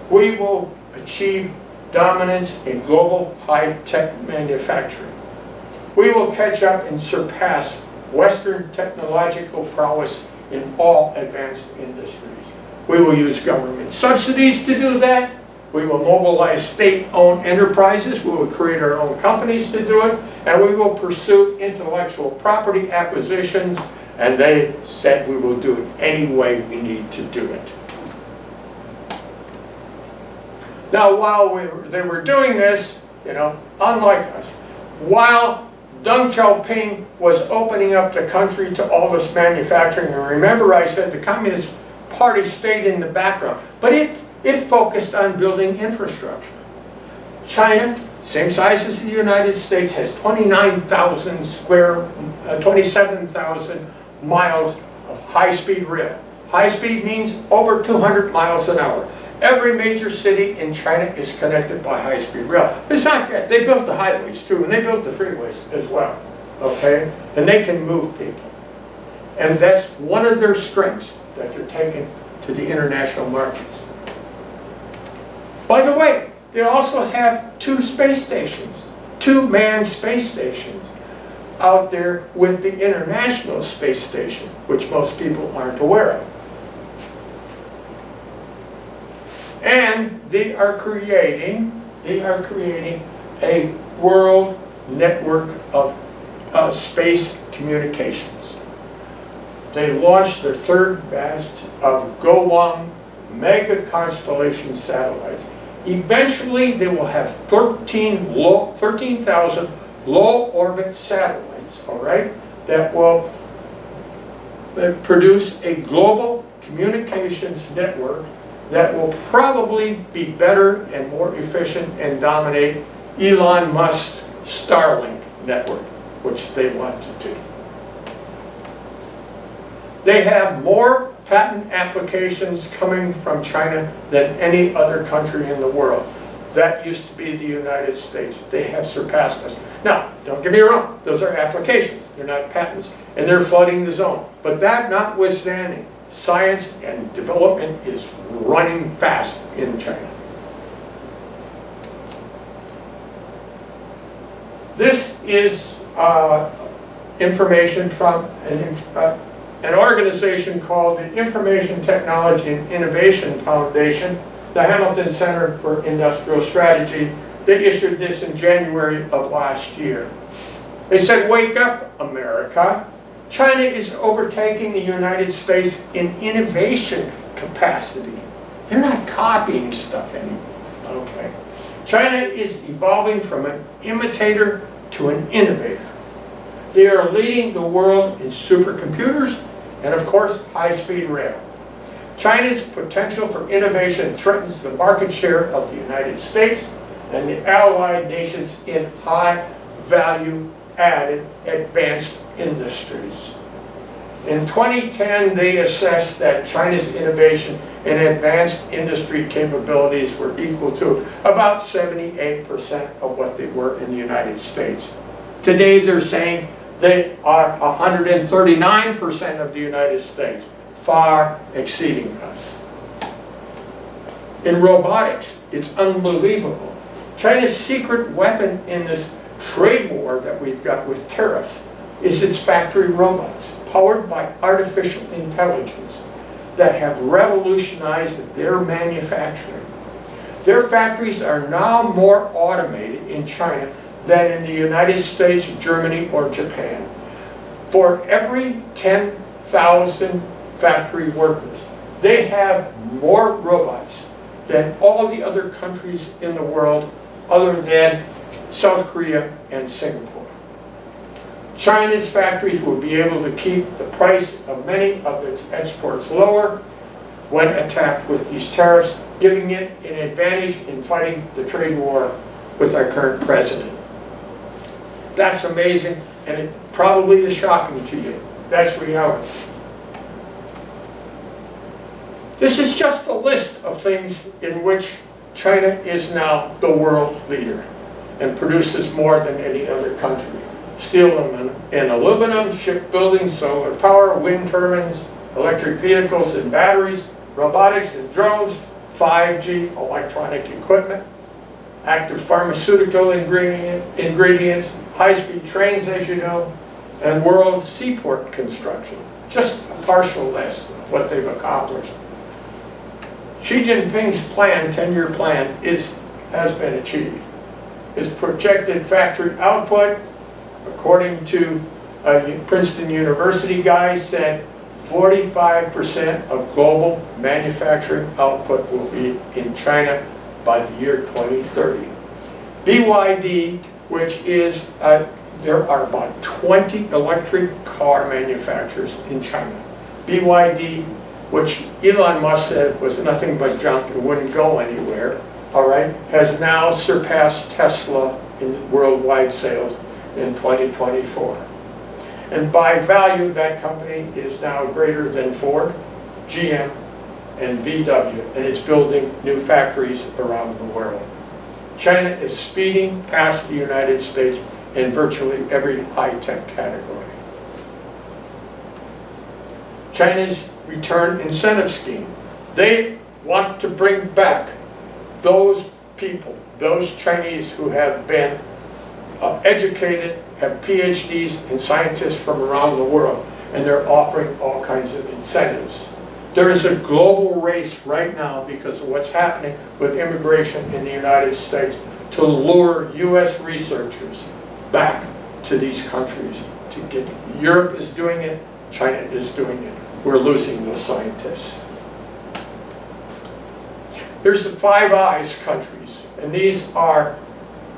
We will achieve dominance in global high-tech manufacturing. We will catch up and surpass Western technological prowess in all advanced industries. We will use government subsidies to do that. We will mobilize state-owned enterprises. We will create our own companies to do it. And we will pursue intellectual property acquisitions. And they said we will do it any way we need to do it. Now, while they were doing this, unlike us, while Deng Xiaoping was opening up the country to all this manufacturing, and remember I said the Communist Party stayed in the background, but it focused on building infrastructure. China, same size as the United States, has 27,000 miles of high-speed rail. High-speed means over 200 miles an hour. Every major city in China is connected by high-speed rail. It's not yet. They built the highways too, and they built the freeways as well. Okay? And they can move people. And that's one of their strengths that they're taking to the international markets. By the way, they also have 2 space stations, 2 manned space stations out there with the International Space Station, which most people aren't aware of. And they are creating a world network of space communications. They launched their 3rd batch of Gowon mega constellation satellites. Eventually, they will have 13,000 low-orbit satellites, all right, that will produce a global communications network that will probably be better and more efficient and dominate Elon Musk's Starlink network, which they want to do. They have more patent applications coming from China than any other country in the world. That used to be the United States. They have surpassed us. Now, don't get me wrong, those are applications, they're not patents, and they're flooding the zone. But that notwithstanding, science and development is running fast in China. This is information from an organization called the Information Technology and Innovation Foundation, the Hamilton Center for Industrial Strategy. They issued this in January of last year. They said, wake up, America. China is overtaking the United States in innovation capacity. They're not copying stuff anymore, okay? China is evolving from an imitator to an innovator. They are leading the world in supercomputers and, of course, high-speed rail. China's potential for innovation threatens the market share of the United States and the allied nations in high-value-added advanced industries. In 2010, they assessed that China's innovation and advanced industry capabilities were equal to about 78% of what they were in the United States. Today, they're saying they are 139% of the United States, far exceeding us. In robotics, it's unbelievable. China's secret weapon in this trade war that we've got with tariffs is its factory robots, powered by artificial intelligence, that have revolutionized their manufacturing. Their factories are now more automated in China than in the United States, Germany, or Japan. For every 10,000 factory workers, they have more robots than all the other countries in the world other than South Korea and Singapore. China's factories will be able to keep the price of many of its exports lower when attacked with these tariffs, giving it an advantage in fighting the trade war with our current president. That's amazing, and it probably is shocking to you. That's reality. This is just a list of things in which China is now the world leader and produces more than any other country. Steel and aluminum, shipbuilding, solar power, wind turbines, electric vehicles and batteries, robotics and drones, 5G, electronic equipment, active pharmaceutical ingredients, high-speed trains, as you know, and world seaport construction. Just a partial list of what they've accomplished. Xi Jinping's plan, 10-year plan, has been achieved. His projected factory output, according to a Princeton University guy, said 45% of global manufacturing output will be in China by the year 2030. BYD, which is, there are about 20 electric car manufacturers in China. BYD, which Elon Musk said was nothing but junk and wouldn't go anywhere, all right, has now surpassed Tesla in worldwide sales in 2024. And by value, that company is now greater than Ford, GM, and VW, and it's building new factories around the world. China is speeding past the United States in virtually every high-tech category. China's return incentive scheme. They want to bring back those people, those Chinese who have been educated, have PhDs, and scientists from around the world, and they're offering all kinds of incentives. There is a global race right now because of what's happening with immigration in the United States to lure US researchers back to these countries. Europe is doing it, China is doing it. We're losing those scientists. Here's the Five Eyes countries, and these are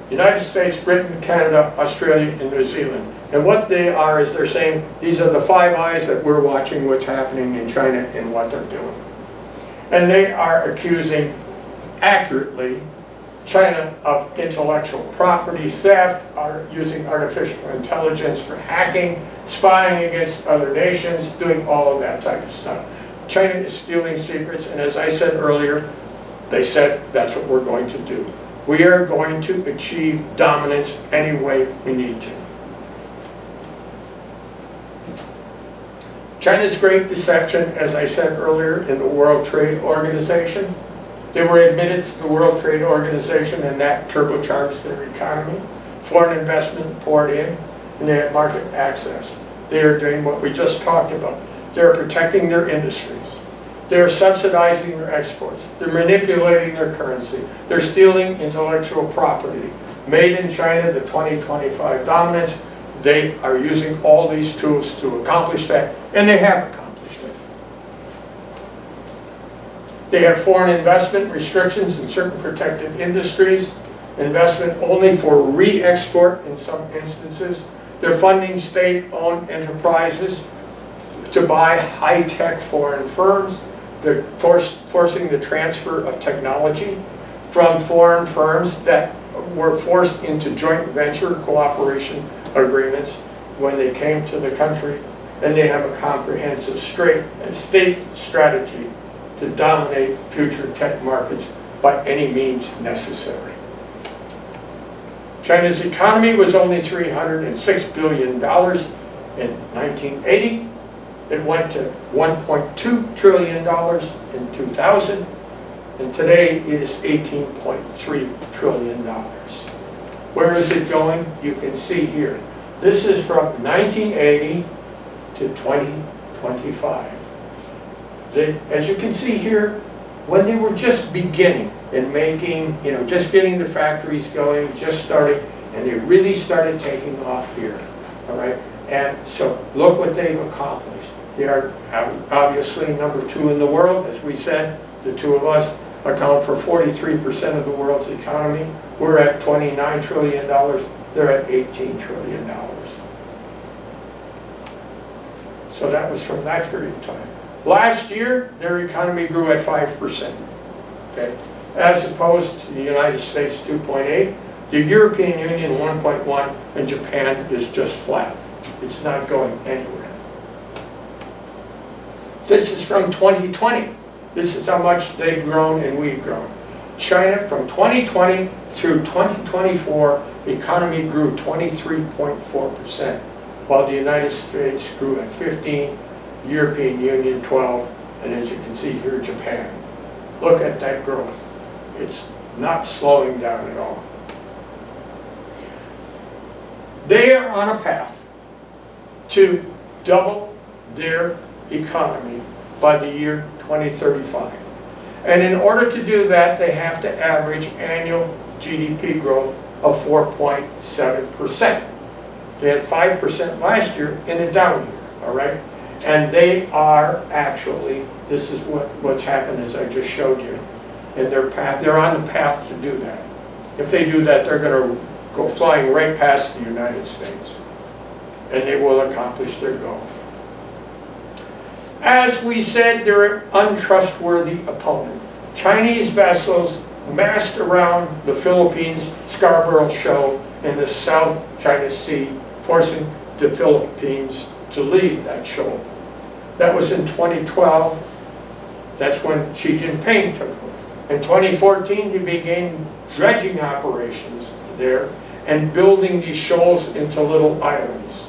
United States, Britain, Canada, Australia, and New Zealand. And what they are is they're saying these are the Five Eyes that we're watching what's happening in China and what they're doing. And they are accusing, accurately, China of intellectual property theft, are using artificial intelligence for hacking, spying against other nations, doing all of that type of stuff. China is stealing secrets, and as I said earlier, they said that's what we're going to do. We are going to achieve dominance any way we need to. China's great deception, as I said earlier, in the World Trade Organization. They were admitted to the World Trade Organization, and that turbocharged their economy. Foreign investment poured in, and they had market access. They are doing what we just talked about. They're protecting their industries. They're subsidizing their exports. They're manipulating their currency. They're stealing intellectual property. Made in China, the 2025 dominance. They are using all these tools to accomplish that, and they have accomplished it. They have foreign investment restrictions in certain protected industries, investment only for re-export in some instances. They're funding state-owned enterprises to buy high-tech foreign firms. They're forcing the transfer of technology from foreign firms that were forced into joint venture cooperation agreements when they came to the country. And they have a comprehensive state strategy to dominate future tech markets by any means necessary. China's economy was only $306 billion in 1980. It went to $1.2 trillion in 2000. and today it is $18.3 trillion. Where is it going? You can see here. This is from 1980 to 2025. As you can see here, when they were just beginning and making, just getting the factories going, just starting, and they really started taking off here, all right? And so look what they've accomplished. They are obviously number 2 in the world. As we said, the two of us account for 43% of the world's economy. We're at $29 trillion. They're at $18 trillion. So that was from that period of time. Last year, their economy grew at 5%, okay? As opposed to the United States, 2.8, the European Union, 1.1, and Japan is just flat. It's not going anywhere. This is from 2020. This is how much they've grown and we've grown. China, from 2020 through 2024, the economy grew 23.4%, while the United States grew at 15%, European Union 12%, and as you can see here, Japan. Look at that growth. It's not slowing down at all. They are on a path to double their economy by the year 2035. And in order to do that, they have to average annual GDP growth of 4.7%. They had 5% last year in a down year, all right? And they are actually, this is what's happened as I just showed you, in their path. They're on the path to do that. If they do that, they're going to go flying right past the United States, and they will accomplish their goal. As we said, they're an untrustworthy opponent. Chinese vessels massed around the Philippines Scarborough Shoal in the South China Sea, forcing the Philippines to leave that shoal. That was in 2012. That's when Xi Jinping took over. In 2014, they began dredging operations there and building these shoals into little islands.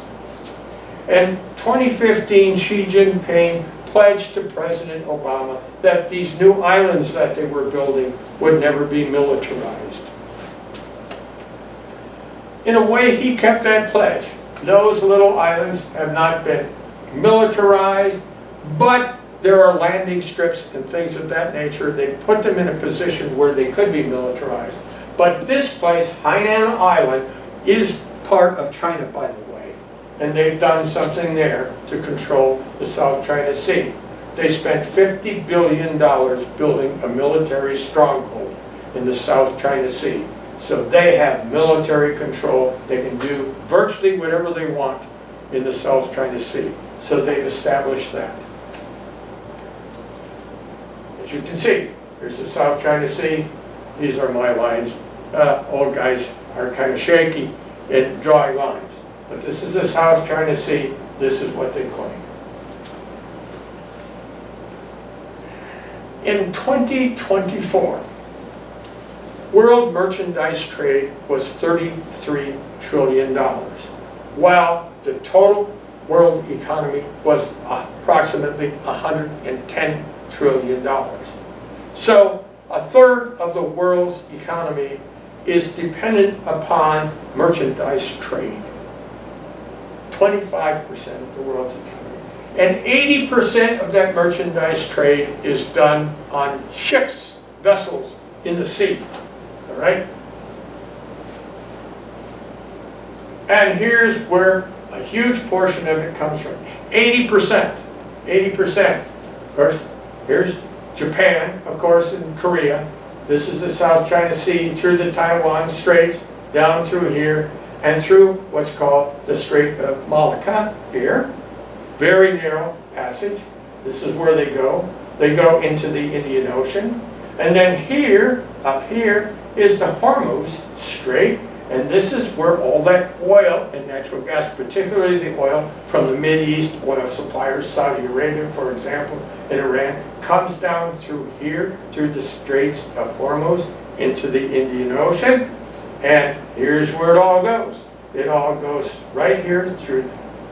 In 2015, Xi Jinping pledged to President Obama that these new islands that they were building would never be militarized. In a way, he kept that pledge. Those little islands have not been militarized, but there are landing strips and things of that nature. They put them in a position where they could be militarized. But this place, Hainan Island, is part of China, by the way. And they've done something there to control the South China Sea. They spent $50 billion building a military stronghold in the South China Sea. So they have military control. They can do virtually whatever they want in the South China Sea. So they've established that. As you can see, here's the South China Sea. These are my lines. Old guys are kind of shaky in drawing lines. But this is the South China Sea. This is what they claim. In 2024, world merchandise trade was $33 trillion, while the total world economy was approximately $110 trillion. So a third of the world's economy is dependent upon merchandise trade. 25% of the world's economy. And 80% of that merchandise trade is done on ships, vessels in the sea. All right? And here's where a huge portion of it comes from. 80%. 80%. Of course, here's Japan, of course, and Korea. This is the South China Sea through the Taiwan Straits, down through here, and through what's called the Strait of Malacca here. Very narrow passage. This is where they go. They go into the Indian Ocean. And then here, up here, is the Hormuz Strait. And this is where all that oil and natural gas, particularly the oil from the Mideast oil suppliers, Saudi Arabia, for example, and Iran, comes down through here, through the Straits of Hormuz, into the Indian Ocean. And here's where it all goes. It all goes right here through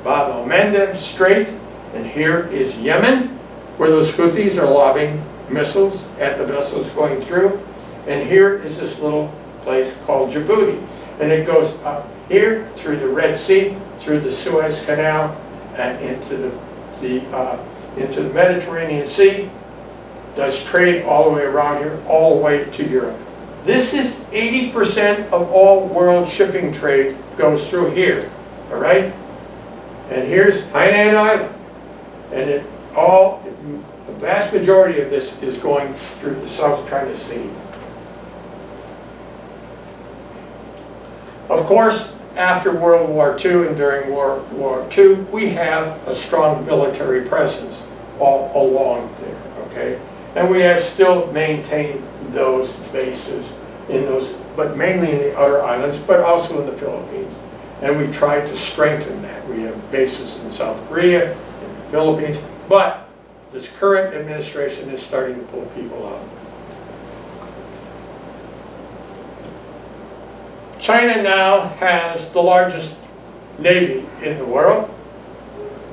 Bab el-Mandeb Strait, and here is Yemen, where those Houthis are lobbing missiles at the vessels going through. And here is this little place called Djibouti. And it goes up here through the Red Sea, through the Suez Canal, and into the Mediterranean Sea, does trade all the way around here, all the way to Europe. This is 80% of all world shipping trade goes through here, all right? And here's Hainan Island. And the vast majority of this is going through the South China Sea. Of course, after World War II and during World War II, we have a strong military presence all along there, okay? And we have still maintained those bases in those, but mainly in the outer islands, but also in the Philippines. And we tried to strengthen that. We have bases in South Korea, in the Philippines, but this current administration is starting to pull people out. China now has the largest navy in the world.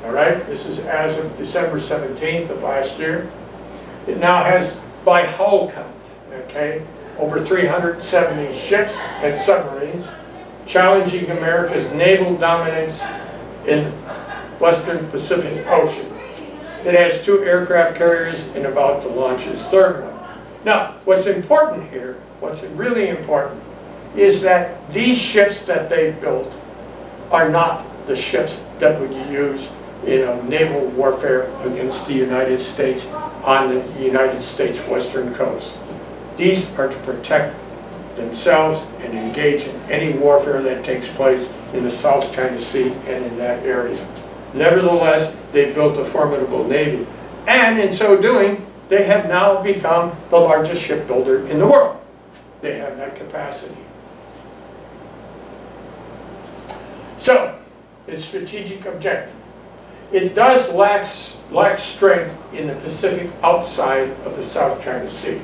All right, this is as of December 17th of last year. It now has, by hull count, okay, over 370 ships and submarines, challenging America's naval dominance in Western Pacific Ocean. It has 2 aircraft carriers and about to launch its 3rd one. Now, what's important here, what's really important, is that these ships that they built are not the ships that would be used in a naval warfare against the United States on the United States western coast. These are to protect themselves and engage in any warfare that takes place in the South China Sea and in that area. Nevertheless, they built a formidable navy, and in so doing, they have now become the largest shipbuilder in the world. They have that capacity. So, its strategic objective. It does lack strength in the Pacific outside of the South China Sea.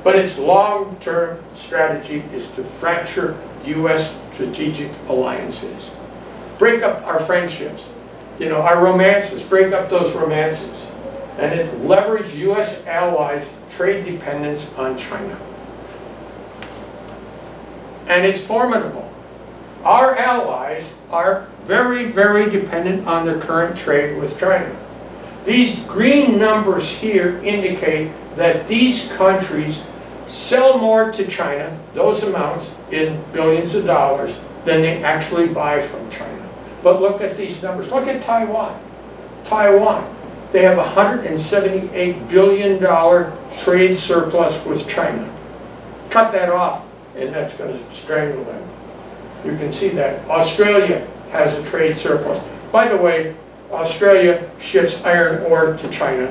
But its long-term strategy is to fracture U.S. strategic alliances. Break up our friendships, our romances, break up those romances. And it leverage U.S. allies' trade dependence on China. And it's formidable. Our allies are very, very dependent on the current trade with China. These green numbers here indicate that these countries sell more to China, those amounts in billions of dollars, than they actually buy from China. But look at these numbers. Look at Taiwan. Taiwan. They have a $178 billion trade surplus with China. Cut that off, and that's going to strangle them. You can see that. Australia has a trade surplus. By the way, Australia ships iron ore to China,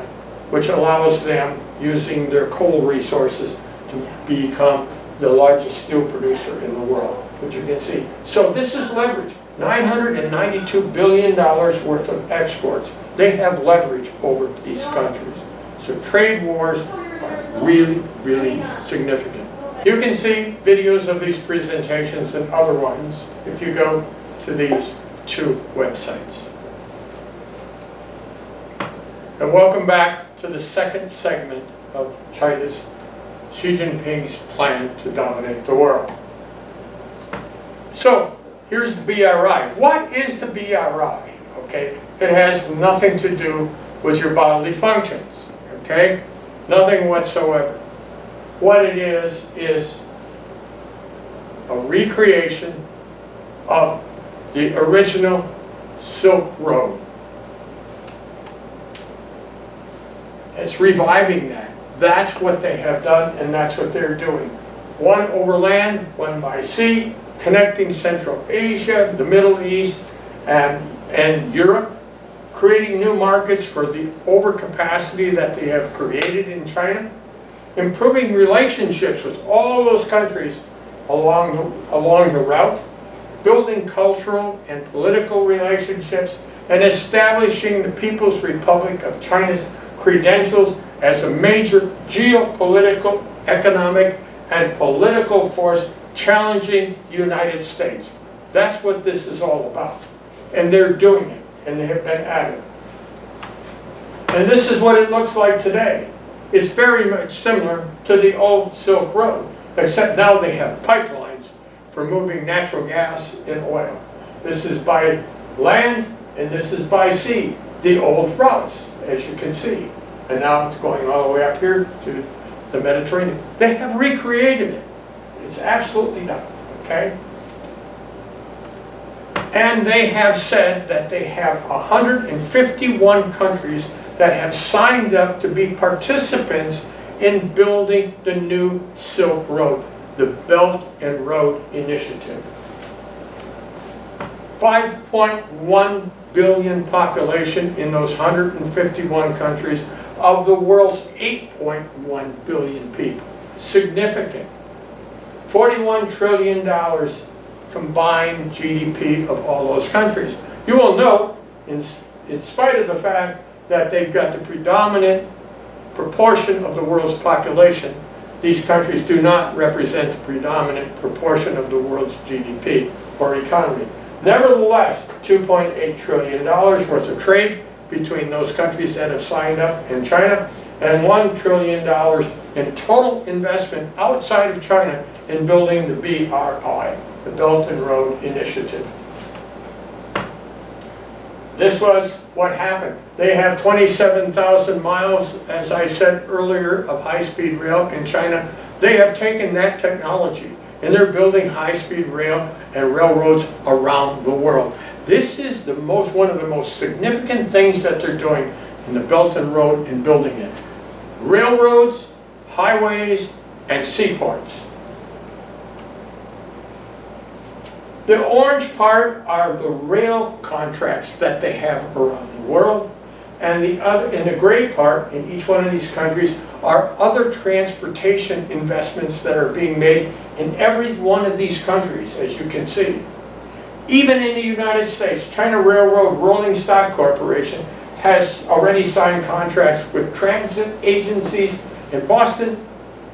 which allows them, using their coal resources, to become the largest steel producer in the world, which you can see. So this is leverage. $992 billion worth of exports. They have leverage over these countries. So trade wars are really, really significant. You can see videos of these presentations and other ones if you go to these 2 websites. And welcome back to the second segment of China's Xi Jinping's plan to dominate the world. So, here's the BRI. What is the BRI? Okay, it has nothing to do with your bodily functions. Okay, nothing whatsoever. What it is a recreation of the original Silk Road. It's reviving that. That's what they have done, and that's what they're doing. One over land, one by sea, connecting Central Asia, the Middle East, and Europe, creating new markets for the overcapacity that they have created in China, improving relationships with all those countries along the route, building cultural and political relationships, and establishing the People's Republic of China's credentials as a major geopolitical, economic, and political force challenging the United States. That's what this is all about. And they're doing it, and they have been at it. And this is what it looks like today. It's very much similar to the old Silk Road, except now they have pipelines for moving natural gas and oil. This is by land and this is by sea, the old routes, as you can see. And now it's going all the way up here to the Mediterranean. They have recreated it. It's absolutely done, okay? And they have said that they have 151 countries that have signed up to be participants in building the new Silk Road, the Belt and Road Initiative. 5.1 billion population in those 151 countries of the world's 8.1 billion people. Significant. $41 trillion combined GDP of all those countries. You will note, in spite of the fact that they've got the predominant proportion of the world's population, these countries do not represent the predominant proportion of the world's GDP or economy. Nevertheless, $2.8 trillion worth of trade between those countries that have signed up and China, and $1 trillion in total investment outside of China in building the BRI, the Belt and Road Initiative. This was what happened. They have 27,000 miles, as I said earlier, of high-speed rail in China. They have taken that technology and they're building high-speed rail and railroads around the world. This is one of the most significant things that they're doing in the Belt and Road in building it. Railroads, highways, and seaports. The orange part are the rail contracts that they have around the world, and the gray part in each one of these countries are other transportation investments that are being made in every one of these countries, as you can see. Even in the United States, China Railroad Rolling Stock Corporation has already signed contracts with transit agencies in Boston,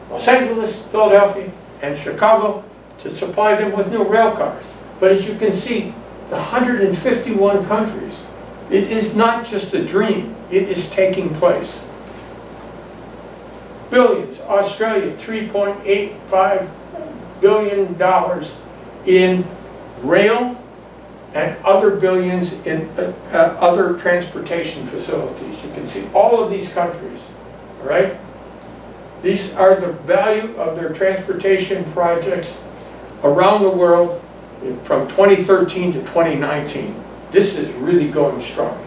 Los Angeles, Philadelphia, and Chicago to supply them with new rail cars. But as you can see, the 151 countries, it is not just a dream, it is taking place. Billions, Australia, $3.85 billion in rail and other billions in other transportation facilities. You can see all of these countries, all right? These are the value of their transportation projects around the world from 2013 to 2019. This is really going strong.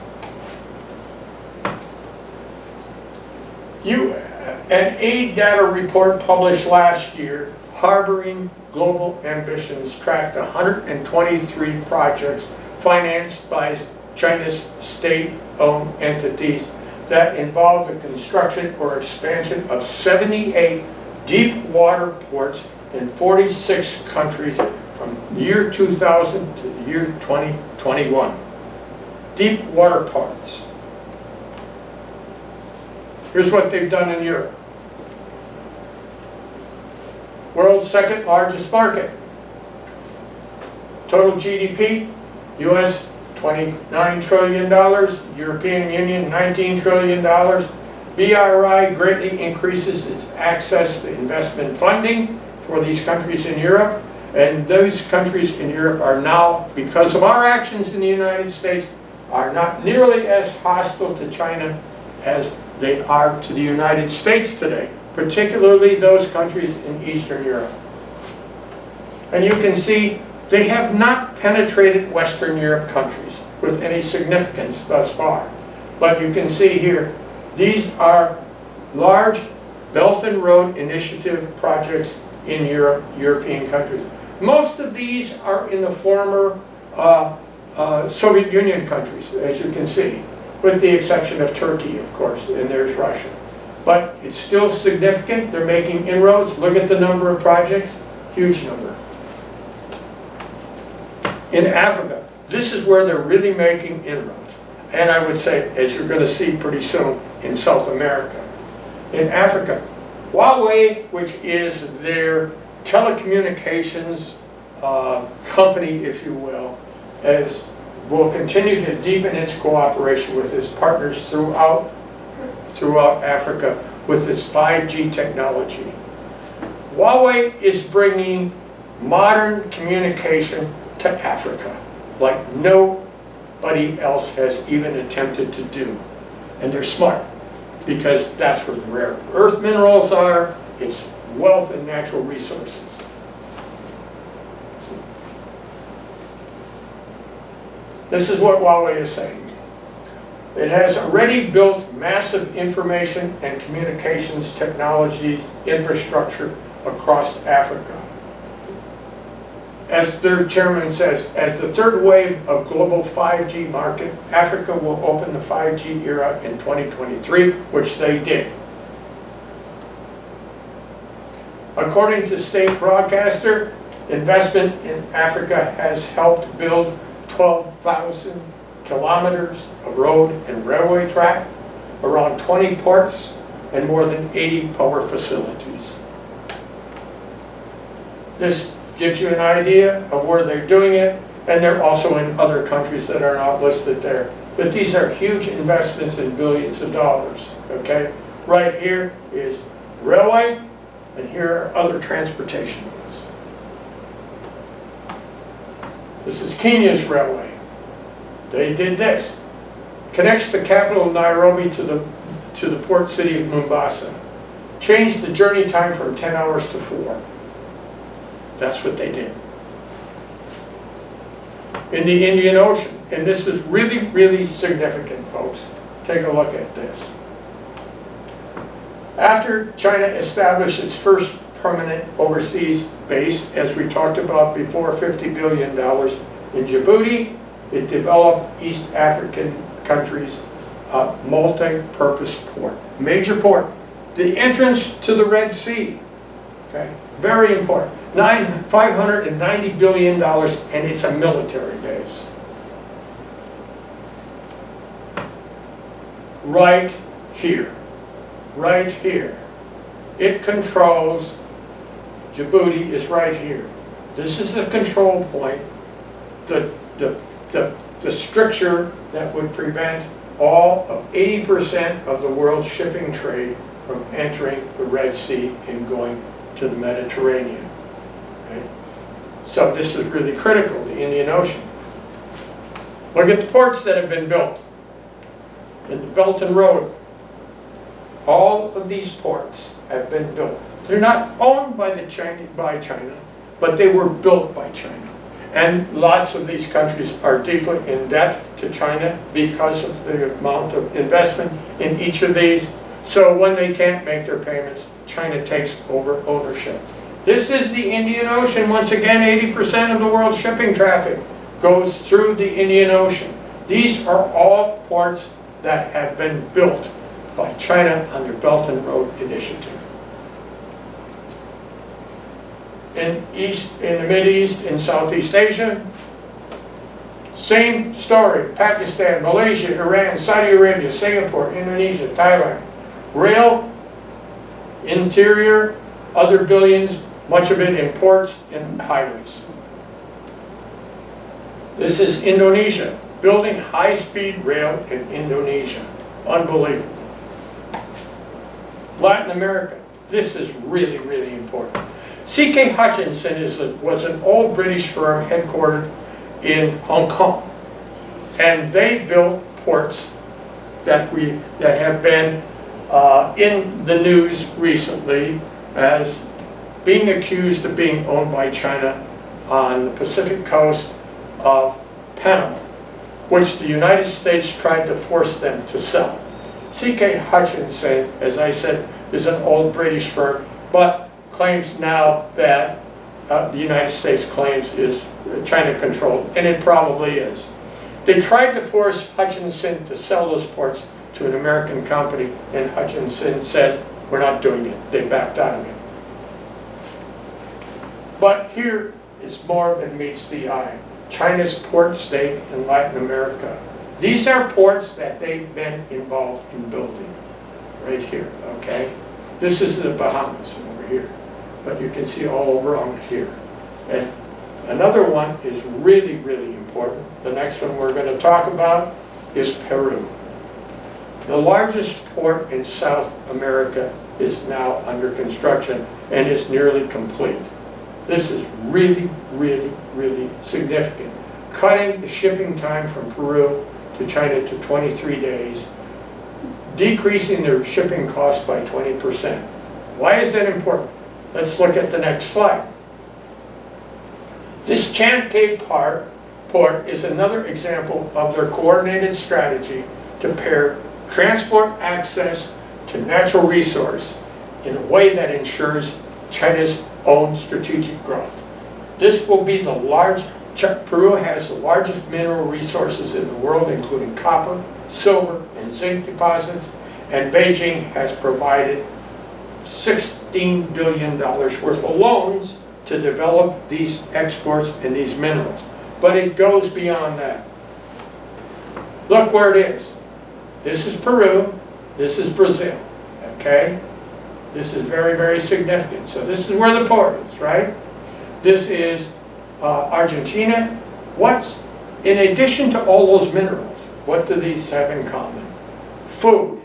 An aid data report published last year, Harboring Global Ambitions, tracked 123 projects financed by China's state-owned entities that involve the construction or expansion of 78 deep water ports in 46 countries from the year 2000 to the year 2021. Deep water ports. Here's what they've done in Europe. World's second largest market. Total GDP, US $29 trillion, European Union $19 trillion. BRI greatly increases its access to investment funding for these countries in Europe. And those countries in Europe are now, because of our actions in the United States, are not nearly as hostile to China as they are to the United States today, particularly those countries in Eastern Europe. And you can see they have not penetrated Western Europe countries with any significance thus far. But you can see here, these are large Belt and Road Initiative projects in Europe, European countries. Most of these are in the former Soviet Union countries, as you can see, with the exception of Turkey, of course, and there's Russia. But it's still significant. They're making inroads. Look at the number of projects, huge number. In Africa, this is where they're really making inroads. And I would say, as you're going to see pretty soon, in South America. In Africa, Huawei, which is their telecommunications company, if you will, will continue to deepen its cooperation with its partners throughout Africa with its 5G technology. Huawei is bringing modern communication to Africa like nobody else has even attempted to do. And they're smart, because that's where the rare earth minerals are, it's wealth and natural resources. This is what Huawei is saying. It has already built massive information and communications technology infrastructure across Africa. As their chairman says, as the third wave of global 5G market, Africa will open the 5G era in 2023, which they did. According to state broadcaster, investment in Africa has helped build 12,000 kilometers of road and railway track, around 20 ports, and more than 80 power facilities. This gives you an idea of where they're doing it, and they're also in other countries that are not listed there. But these are huge investments in billions of dollars, okay? Right here is railway, and here are other transportation modes. This is Kenya's railway. They did this. Connects the capital of Nairobi to the port city of Mombasa. Changed the journey time from 10 hours to 4. That's what they did. In the Indian Ocean, and this is really, really significant, folks. Take a look at this. After China established its first permanent overseas base, as we talked about before, $50 billion in Djibouti, it developed East African countries a multi-purpose port, major port, the entrance to the Red Sea, okay, very important, $590 billion, and it's a military base. Right here, right here. It controls, Djibouti is right here. This is the control point, the stricture that would prevent all of 80% of the world's shipping trade from entering the Red Sea and going to the Mediterranean. Okay? So this is really critical, the Indian Ocean. Look at the ports that have been built in the Belt and Road. All of these ports have been built. They're not owned by China, but they were built by China. And lots of these countries are deeply in debt to China because of the amount of investment in each of these. So when they can't make their payments, China takes over ownership. This is the Indian Ocean. Once again, 80% of the world's shipping traffic goes through the Indian Ocean. These are all ports that have been built by China on their Belt and Road Initiative. In the Mideast, in Southeast Asia, same story. Pakistan, Malaysia, Iran, Saudi Arabia, Singapore, Indonesia, Thailand. Rail, interior, other billions, much of it in ports and highways. This is Indonesia, building high-speed rail in Indonesia. Unbelievable. Latin America, this is really, really important. C.K. Hutchinson was an old British firm headquartered in Hong Kong, and they built ports that have been in the news recently as being accused of being owned by China on the Pacific coast of Panama, which the United States tried to force them to sell. C.K. Hutchinson, as I said, is an old British firm, but claims now that the United States claims is China controlled, and it probably is. They tried to force Hutchinson to sell those ports to an American company, and Hutchinson said, we're not doing it. They backed out of it. But here is more than meets the eye. China's port stake in Latin America. These are ports that they've been involved in building, right here, okay? This is the Bahamas over here, but you can see all around here. And another one is really, really important. The next one we're going to talk about is Peru. The largest port in South America is now under construction and is nearly complete. This is really, really, really significant. Cutting the shipping time from Peru to China to 23 days, decreasing their shipping costs by 20%. Why is that important? Let's look at the next slide. This Chanpe port is another example of their coordinated strategy to pair transport access to natural resource in a way that ensures China's own strategic growth. This will be the Peru has the largest mineral resources in the world, including copper, silver, and zinc deposits, and Beijing has provided $16 billion worth of loans to develop these exports and these minerals. But it goes beyond that. Look where it is. This is Peru, this is Brazil, okay? This is very, very significant. So this is where the port is, right? This is Argentina. In addition to all those minerals, what do these have in common? Food,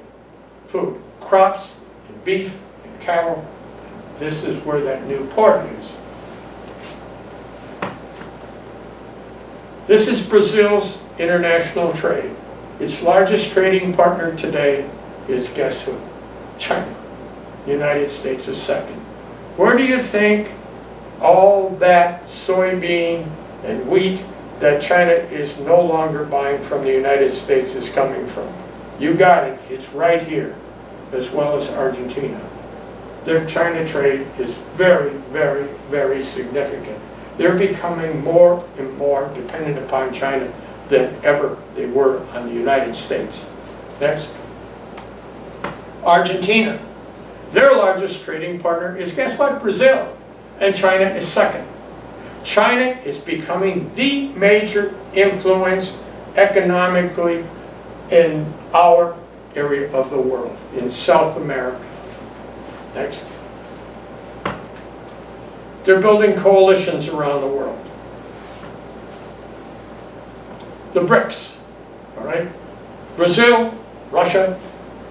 crops, and beef, and cattle. This is where that new port is. This is Brazil's international trade. Its largest trading partner today is, guess who? China. The United States is second. Where do you think all that soybean and wheat that China is no longer buying from the United States is coming from? You got it. It's right here, as well as Argentina. Their China trade is very, very, very significant. They're becoming more and more dependent upon China than ever they were on the United States. Next. Argentina. Their largest trading partner is, guess what? Brazil. And China is second. China is becoming the major influence economically in our area of the world, in South America. Next. They're building coalitions around the world. The BRICS, all right? Brazil, Russia,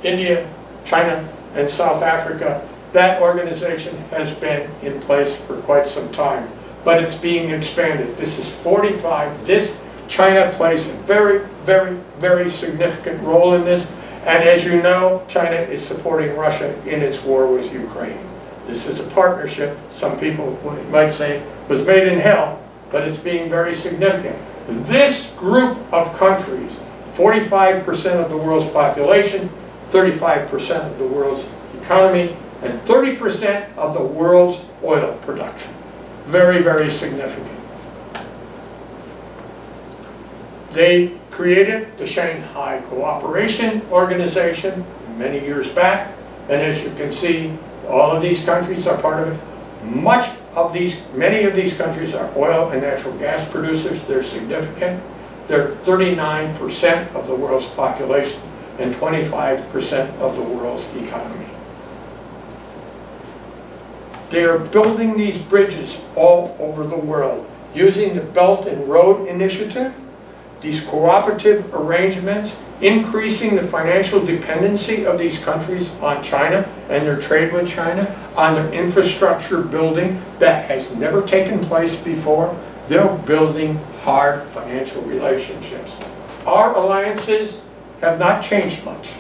India, China, and South Africa. That organization has been in place for quite some time, but it's being expanded. This is 45. This China plays a very, very, very significant role in this. And as you know, China is supporting Russia in its war with Ukraine. This is a partnership, some people might say, was made in hell, but it's being very significant. This group of countries, 45% of the world's population, 35% of the world's economy, and 30% of the world's oil production. Very, very significant. They created the Shanghai Cooperation Organization many years back, and as you can see, all of these countries are part of it. Many of these countries are oil and natural gas producers. They're significant. They're 39% of the world's population and 25% of the world's economy. They're building these bridges all over the world using the Belt and Road Initiative, these cooperative arrangements, increasing the financial dependency of these countries on China and their trade with China, on their infrastructure building that has never taken place before. They're building hard financial relationships. Our alliances have not changed much.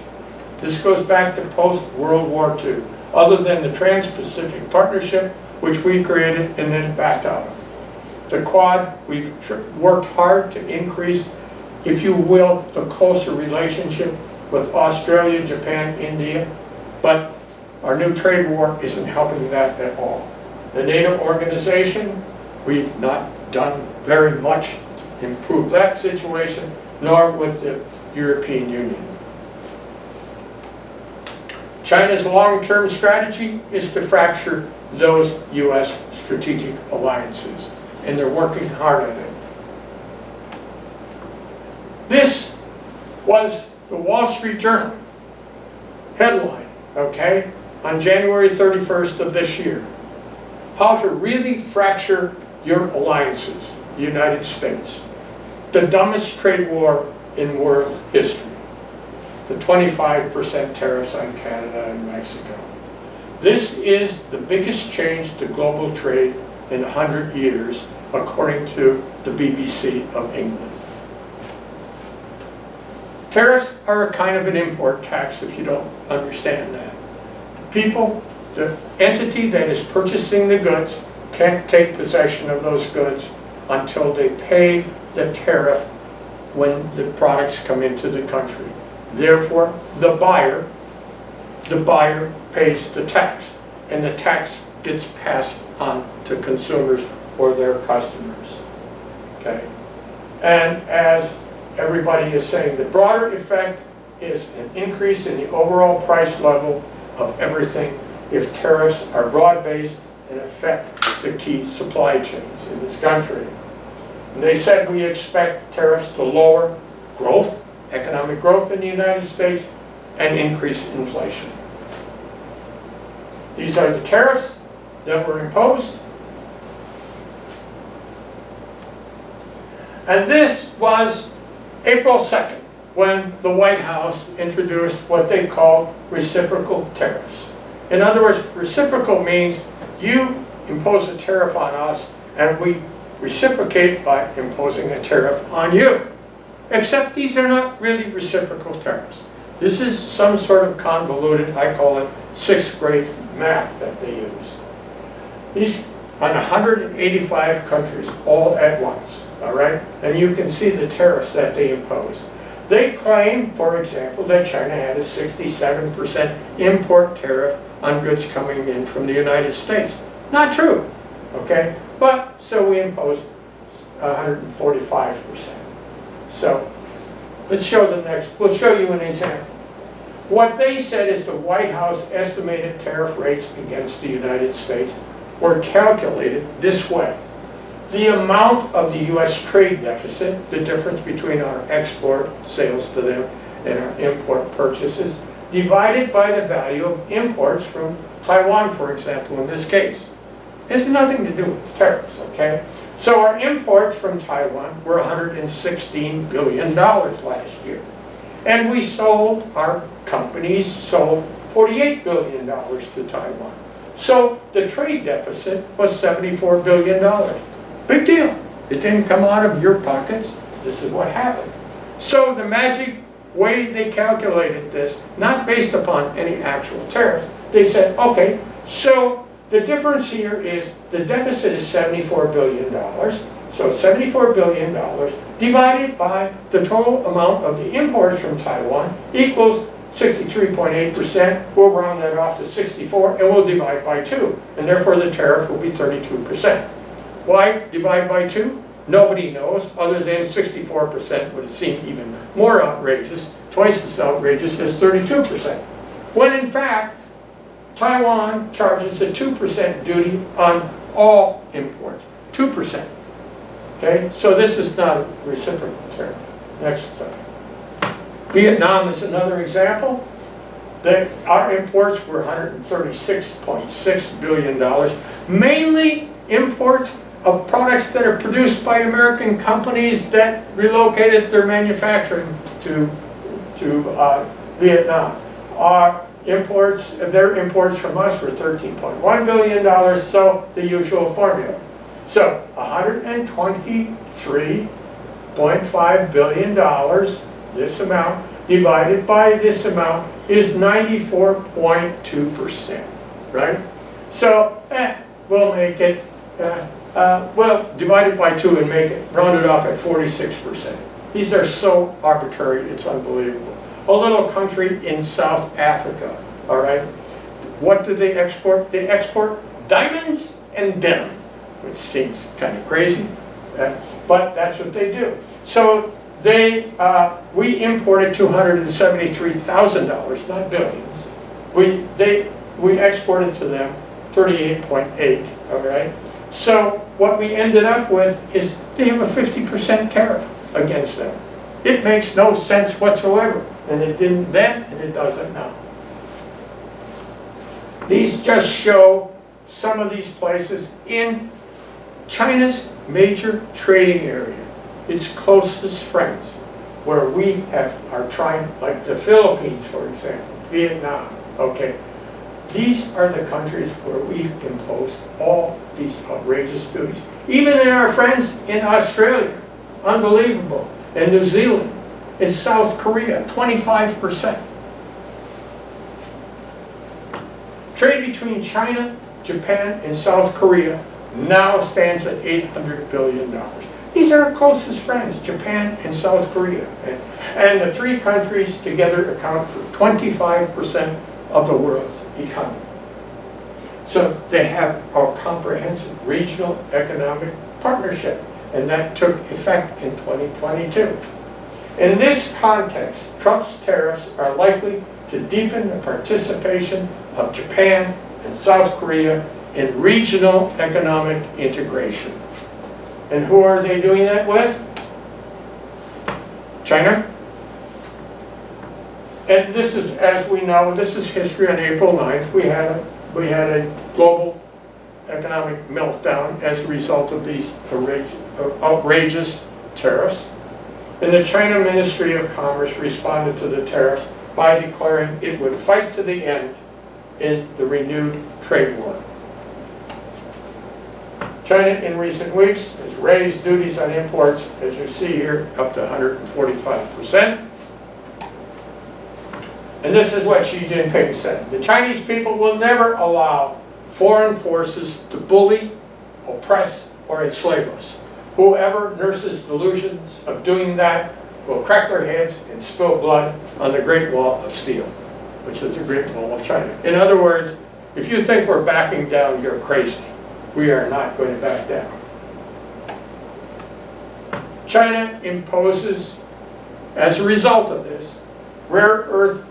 This goes back to post-World War II, other than the Trans-Pacific Partnership, which we created and then backed out of. The Quad, we've worked hard to increase, if you will, the closer relationship with Australia, Japan, India, but our new trade war isn't helping that at all. The NATO organization, we've not done very much to improve that situation, nor with the European Union. China's long-term strategy is to fracture those U.S. strategic alliances, and they're working hard at it. This was the Wall Street Journal headline, okay, on January 31st of this year. How to really fracture your alliances, the United States. The dumbest trade war in world history. The 25% tariffs on Canada and Mexico. This is the biggest change to global trade in 100 years, according to the BBC of England. Tariffs are a kind of an import tax if you don't understand that. People, the entity that is purchasing the goods can't take possession of those goods until they pay the tariff when the products come into the country. Therefore, the buyer pays the tax, and the tax gets passed on to consumers or their customers. Okay? And as everybody is saying, the broader effect is an increase in the overall price level of everything if tariffs are broad-based and affect the key supply chains in this country. And they said we expect tariffs to lower growth, economic growth in the United States, and increase inflation. These are the tariffs that were imposed. And this was April 2nd, when the White House introduced what they called reciprocal tariffs. In other words, reciprocal means you impose a tariff on us and we reciprocate by imposing a tariff on you. Except these are not really reciprocal tariffs. This is some sort of convoluted, I call it 6th grade math that they use. These on 185 countries all at once, all right? And you can see the tariffs that they imposed. They claim, for example, that China had a 67% import tariff on goods coming in from the United States. Not true, okay? But, so we imposed 145%. So, let's show the next, we'll show you an example. What they said is the White House estimated tariff rates against the United States were calculated this way. The amount of the U.S. trade deficit, the difference between our export sales to them and our import purchases, divided by the value of imports from Taiwan, for example, in this case. It has nothing to do with tariffs, okay? So our imports from Taiwan were $116 billion last year. And we sold, our companies sold $48 billion to Taiwan. So the trade deficit was $74 billion. Big deal. It didn't come out of your pockets. This is what happened. So the magic way they calculated this, not based upon any actual tariffs, they said, okay, so the difference here is the deficit is $74 billion. So $74 billion divided by the total amount of the imports from Taiwan equals 63.8%. We'll round that off to 64 and we'll divide by 2. And therefore the tariff will be 32%. Why divide by 2? Nobody knows, other than 64% would seem even more outrageous, twice as outrageous as 32%. When in fact, Taiwan charges a 2% duty on all imports, 2%. Okay, so this is not a reciprocal tariff. Next slide. Vietnam is another example. Our imports were $136.6 billion, mainly imports of products that are produced by American companies that relocated their manufacturing to Vietnam. Their imports from us were $13.1 billion, so the usual formula. So $123.5 billion, this amount, divided by this amount is 94.2%, right? So, we'll make it, well, divide it by 2 and make it, round it off at 46%. These are so arbitrary, it's unbelievable. A little country in South Africa, all right? What do they export? They export diamonds and denim, which seems kind of crazy, but that's what they do. So we imported $273,000, not billions. We exported to them 38.8, all right? So what we ended up with is they have a 50% tariff against them. It makes no sense whatsoever, and it didn't then, and it doesn't now. These just show some of these places in China's major trading area, its closest friends. where we are trying, like the Philippines, for example, Vietnam, okay? These are the countries where we've imposed all these outrageous duties. Even in our friends in Australia, unbelievable, in New Zealand, in South Korea, 25%. Trade between China, Japan, and South Korea now stands at $800 billion. These are our closest friends, Japan and South Korea. And the three countries together account for 25% of the world's economy. So they have a comprehensive regional economic partnership, and that took effect in 2022. In this context, Trump's tariffs are likely to deepen the participation of Japan and South Korea in regional economic integration. And who are they doing that with? China. And this is, as we know, this is history. On April 9th, we had a global economic meltdown as a result of these outrageous tariffs. And the China Ministry of Commerce responded to the tariffs by declaring it would fight to the end in the renewed trade war. China in recent weeks has raised duties on imports, as you see here, up to 145%. And this is what Xi Jinping said: the Chinese people will never allow foreign forces to bully, oppress, or enslave us. Whoever nurses delusions of doing that will crack their heads and spill blood on the Great Wall of Steel, which is the Great Wall of China. In other words, if you think we're backing down, you're crazy. We are not going to back down. China imposes, as a result of this, rare earth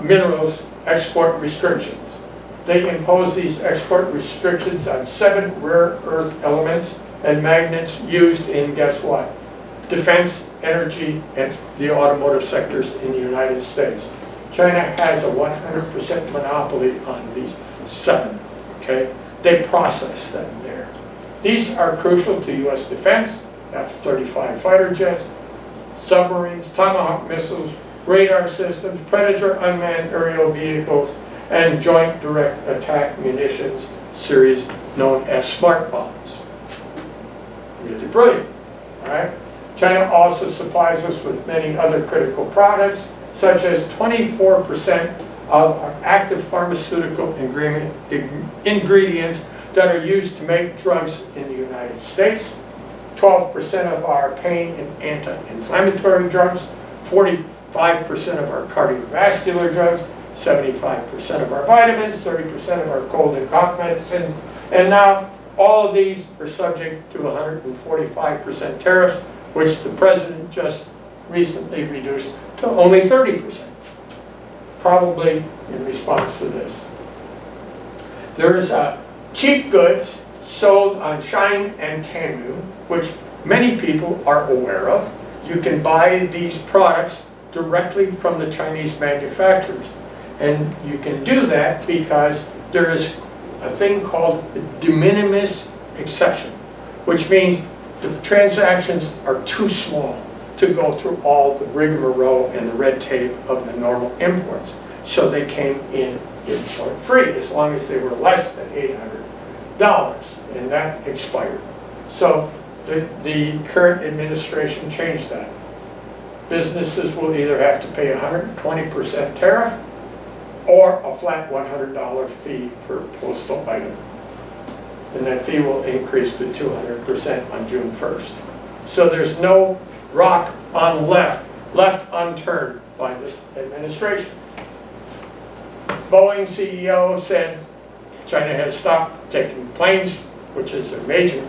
minerals export restrictions. They impose these export restrictions on 7 rare earth elements and magnets used in, guess what? Defense, energy, and the automotive sectors in the United States. China has a 100% monopoly on these 7, okay? They process them there. These are crucial to U.S. defense, F-35 fighter jets, submarines, Tomahawk missiles, radar systems, Predator unmanned aerial vehicles, and joint direct attack munitions series known as smart bombs. Really brilliant, all right? China also supplies us with many other critical products, such as 24% of our active pharmaceutical ingredients that are used to make drugs in the United States, 12% of our pain and anti-inflammatory drugs, 45% of our cardiovascular drugs, 75% of our vitamins, 30% of our cold and cough medicines, and now all of these are subject to 145% tariffs, which the president just recently reduced to only 30%, probably in response to this. There is cheap goods sold on Shine and Temu, which many people are aware of. You can buy these products directly from the Chinese manufacturers. And you can do that because there is a thing called a de minimis exception, which means the transactions are too small to go through all the rigmarole and the red tape of the normal imports. So they came in import-free, as long as they were less than $800, and that expired. So the current administration changed that. Businesses will either have to pay 120% tariff or a flat $100 fee per postal item. And that fee will increase to 200% on June 1st. So there's no rock left unturned by this administration. Boeing CEO said China has stopped taking planes, which is a major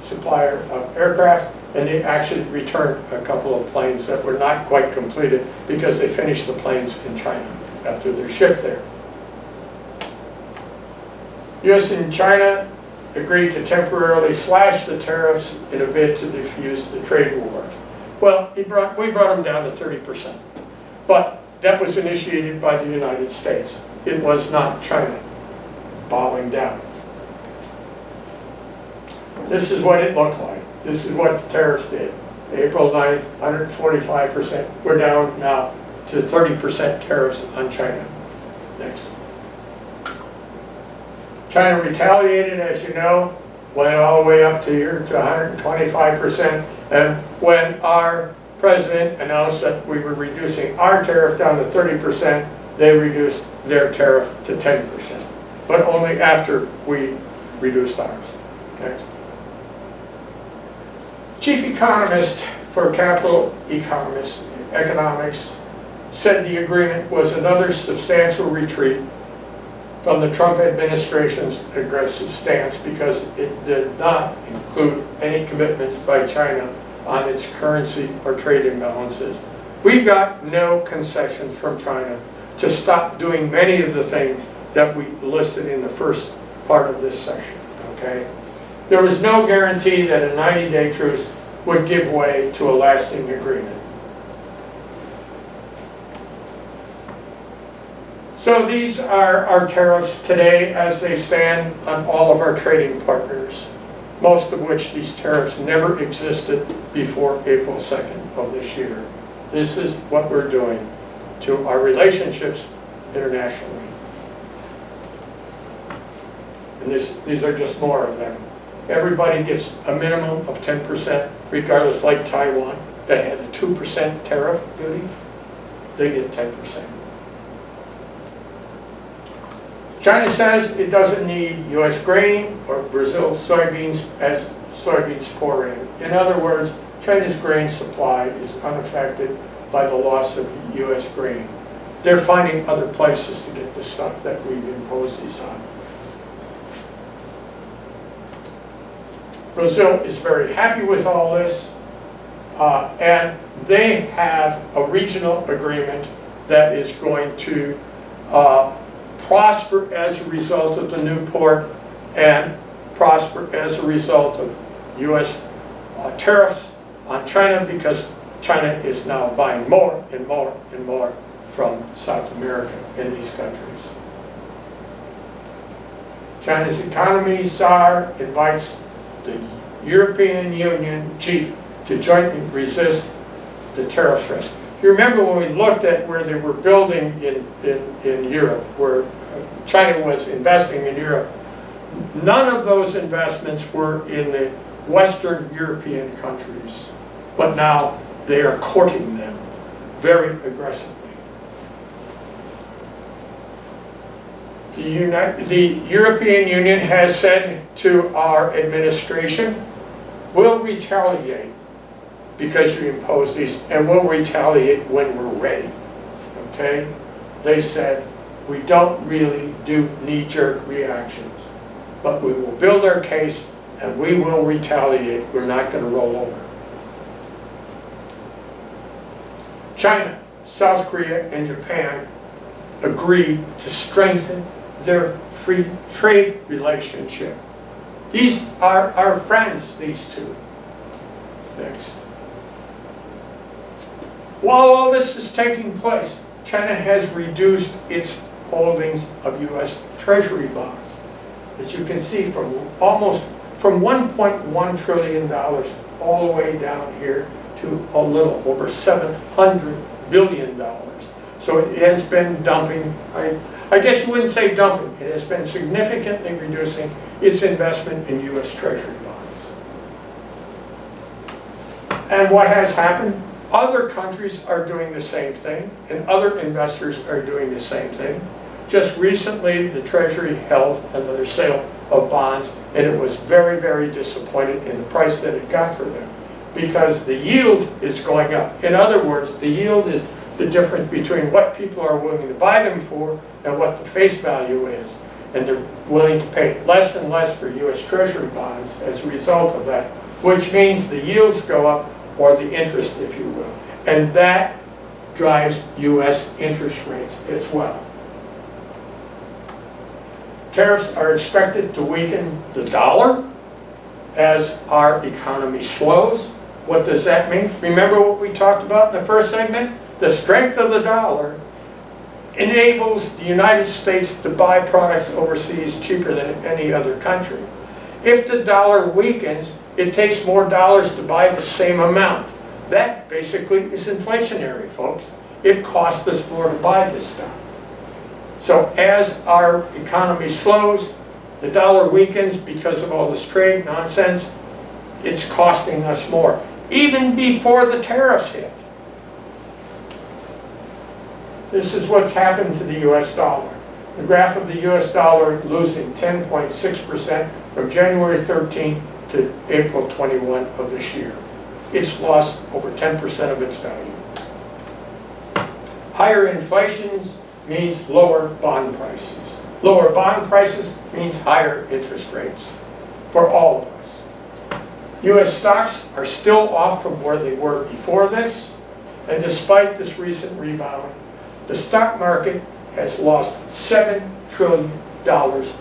supplier of aircraft, and they actually returned a couple of planes that were not quite completed because they finished the planes in China after they're shipped there. U.S. and China agreed to temporarily slash the tariffs in a bid to defuse the trade war. Well, we brought them down to 30%. But that was initiated by the United States. It was not China bowing down. This is what it looked like. This is what the tariffs did. April 9th, 145%. We're down now to 30% tariffs on China. Next. China retaliated, as you know, went all the way up to here to 125%. And when our president announced that we were reducing our tariff down to 30%, they reduced their tariff to 10%. But only after we reduced ours. Next. Chief economist for Capital Economics said the agreement was another substantial retreat from the Trump administration's aggressive stance because it did not include any commitments by China on its currency or trade imbalances. We got no concessions from China to stop doing many of the things that we listed in the first part of this session, okay? There was no guarantee that a 90-day truce would give way to a lasting agreement. So these are our tariffs today as they stand on all of our trading partners, most of which these tariffs never existed before April 2nd of this year. This is what we're doing to our relationships internationally. And these are just more of them. Everybody gets a minimum of 10%, regardless, like Taiwan, that had a 2% tariff duty, they get 10%. China says it doesn't need U.S. grain or Brazil soybeans as soybeans pour in. In other words, China's grain supply is unaffected by the loss of U.S. grain. They're finding other places to get the stuff that we've imposed these on. Brazil is very happy with all this, and they have a regional agreement that is going to prosper as a result of the new port and prosper as a result of U.S. Tariffs on China, because China is now buying more and more and more from South America in these countries. China's economy czar invites the European Union chief to jointly resist the tariff threat. You remember when we looked at where they were building in Europe, where China was investing in Europe, none of those investments were in the Western European countries, but now they are courting them very aggressively. The European Union has said to our administration, we'll retaliate because you impose these, and we'll retaliate when we're ready, okay? They said, we don't really do knee-jerk reactions, but we will build our case and we will retaliate. We're not going to roll over. China, South Korea, and Japan agreed to strengthen their free trade relationship. These are our friends, these two. Next. While all this is taking place, China has reduced its holdings of U.S. Treasury bonds. As you can see, from $1.1 trillion all the way down here to a little over $700 billion. So it has been dumping, I guess you wouldn't say dumping, it has been significantly reducing its investment in U.S. Treasury bonds. And what has happened? Other countries are doing the same thing, and other investors are doing the same thing. Just recently, the Treasury held another sale of bonds, and it was very, very disappointed in the price that it got for them, because the yield is going up. In other words, the yield is the difference between what people are willing to buy them for and what the face value is. And they're willing to pay less and less for U.S. Treasury bonds as a result of that, which means the yields go up, or the interest, if you will. And that drives U.S. interest rates as well. Tariffs are expected to weaken the dollar as our economy slows. What does that mean? Remember what we talked about in the first segment? The strength of the dollar enables the United States to buy products overseas cheaper than any other country. If the dollar weakens, it takes more dollars to buy the same amount. that basically is inflationary, folks. It costs us more to buy this stuff. So as our economy slows, the dollar weakens because of all this trade nonsense, it's costing us more, even before the tariffs hit. This is what's happened to the US dollar. The graph of the US dollar losing 10.6% from January 13 to April 21 of this year. It's lost over 10% of its value. Higher inflations means lower bond prices. Lower bond prices means higher interest rates for all of us. US stocks are still off from where they were before this, and despite this recent rebound, the stock market has lost $7 trillion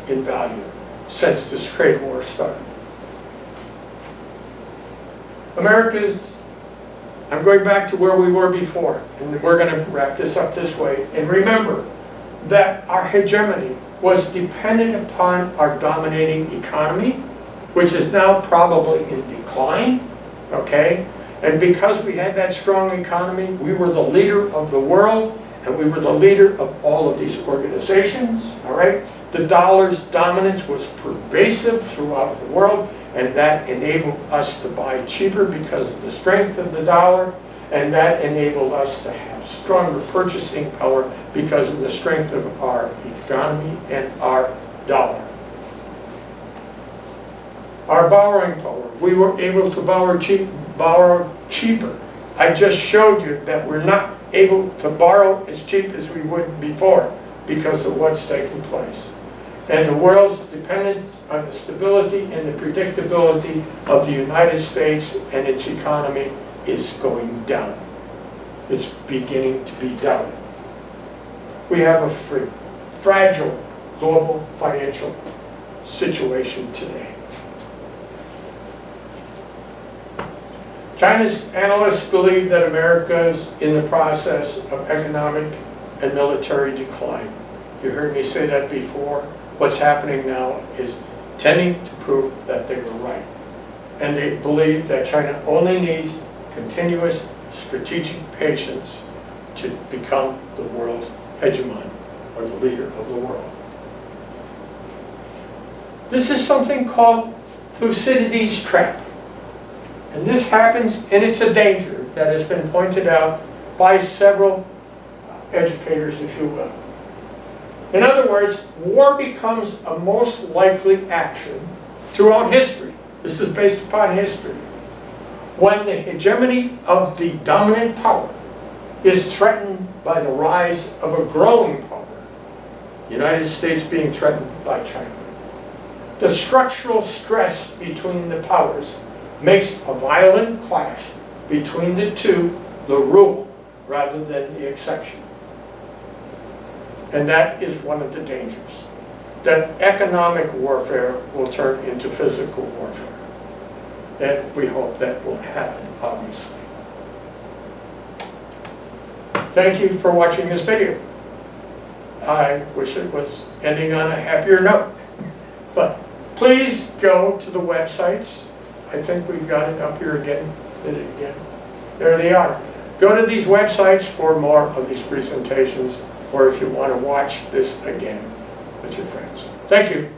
in value since this trade war started. I'm going back to where we were before, and we're going to wrap this up this way. And remember that our hegemony was dependent upon our dominating economy, which is now probably in decline, okay? And because we had that strong economy, we were the leader of the world, and we were the leader of all of these organizations, all right? The dollar's dominance was pervasive throughout the world, and that enabled us to buy cheaper because of the strength of the dollar, and that enabled us to have stronger purchasing power because of the strength of our economy and our dollar. Our borrowing power, we were able to borrow cheaper. I just showed you that we're not able to borrow as cheap as we would before because of what's taking place. And the world's dependence on the stability and the predictability of the United States and its economy is going down. It's beginning to be down. We have a fragile global financial situation today. China's analysts believe that America is in the process of economic and military decline. You heard me say that before. What's happening now is tending to prove that they were right. And they believe that China only needs continuous strategic patience to become the world's hegemon, or the leader of the world. This is something called Thucydides' trap. And this happens, and it's a danger that has been pointed out by several educators, if you will. In other words, war becomes a most likely action throughout history. This is based upon history. When the hegemony of the dominant power is threatened by the rise of a growing power, the United States being threatened by China. The structural stress between the powers makes a violent clash between the two the rule rather than the exception. And that is one of the dangers. That economic warfare will turn into physical warfare. And we hope that won't happen, obviously. Thank you for watching this video. I wish it was ending on a happier note. But please go to the websites. I think we've got it up here again. Did it again. There they are. Go to these websites for more of these presentations, or if you want to watch this again with your friends. Thank you.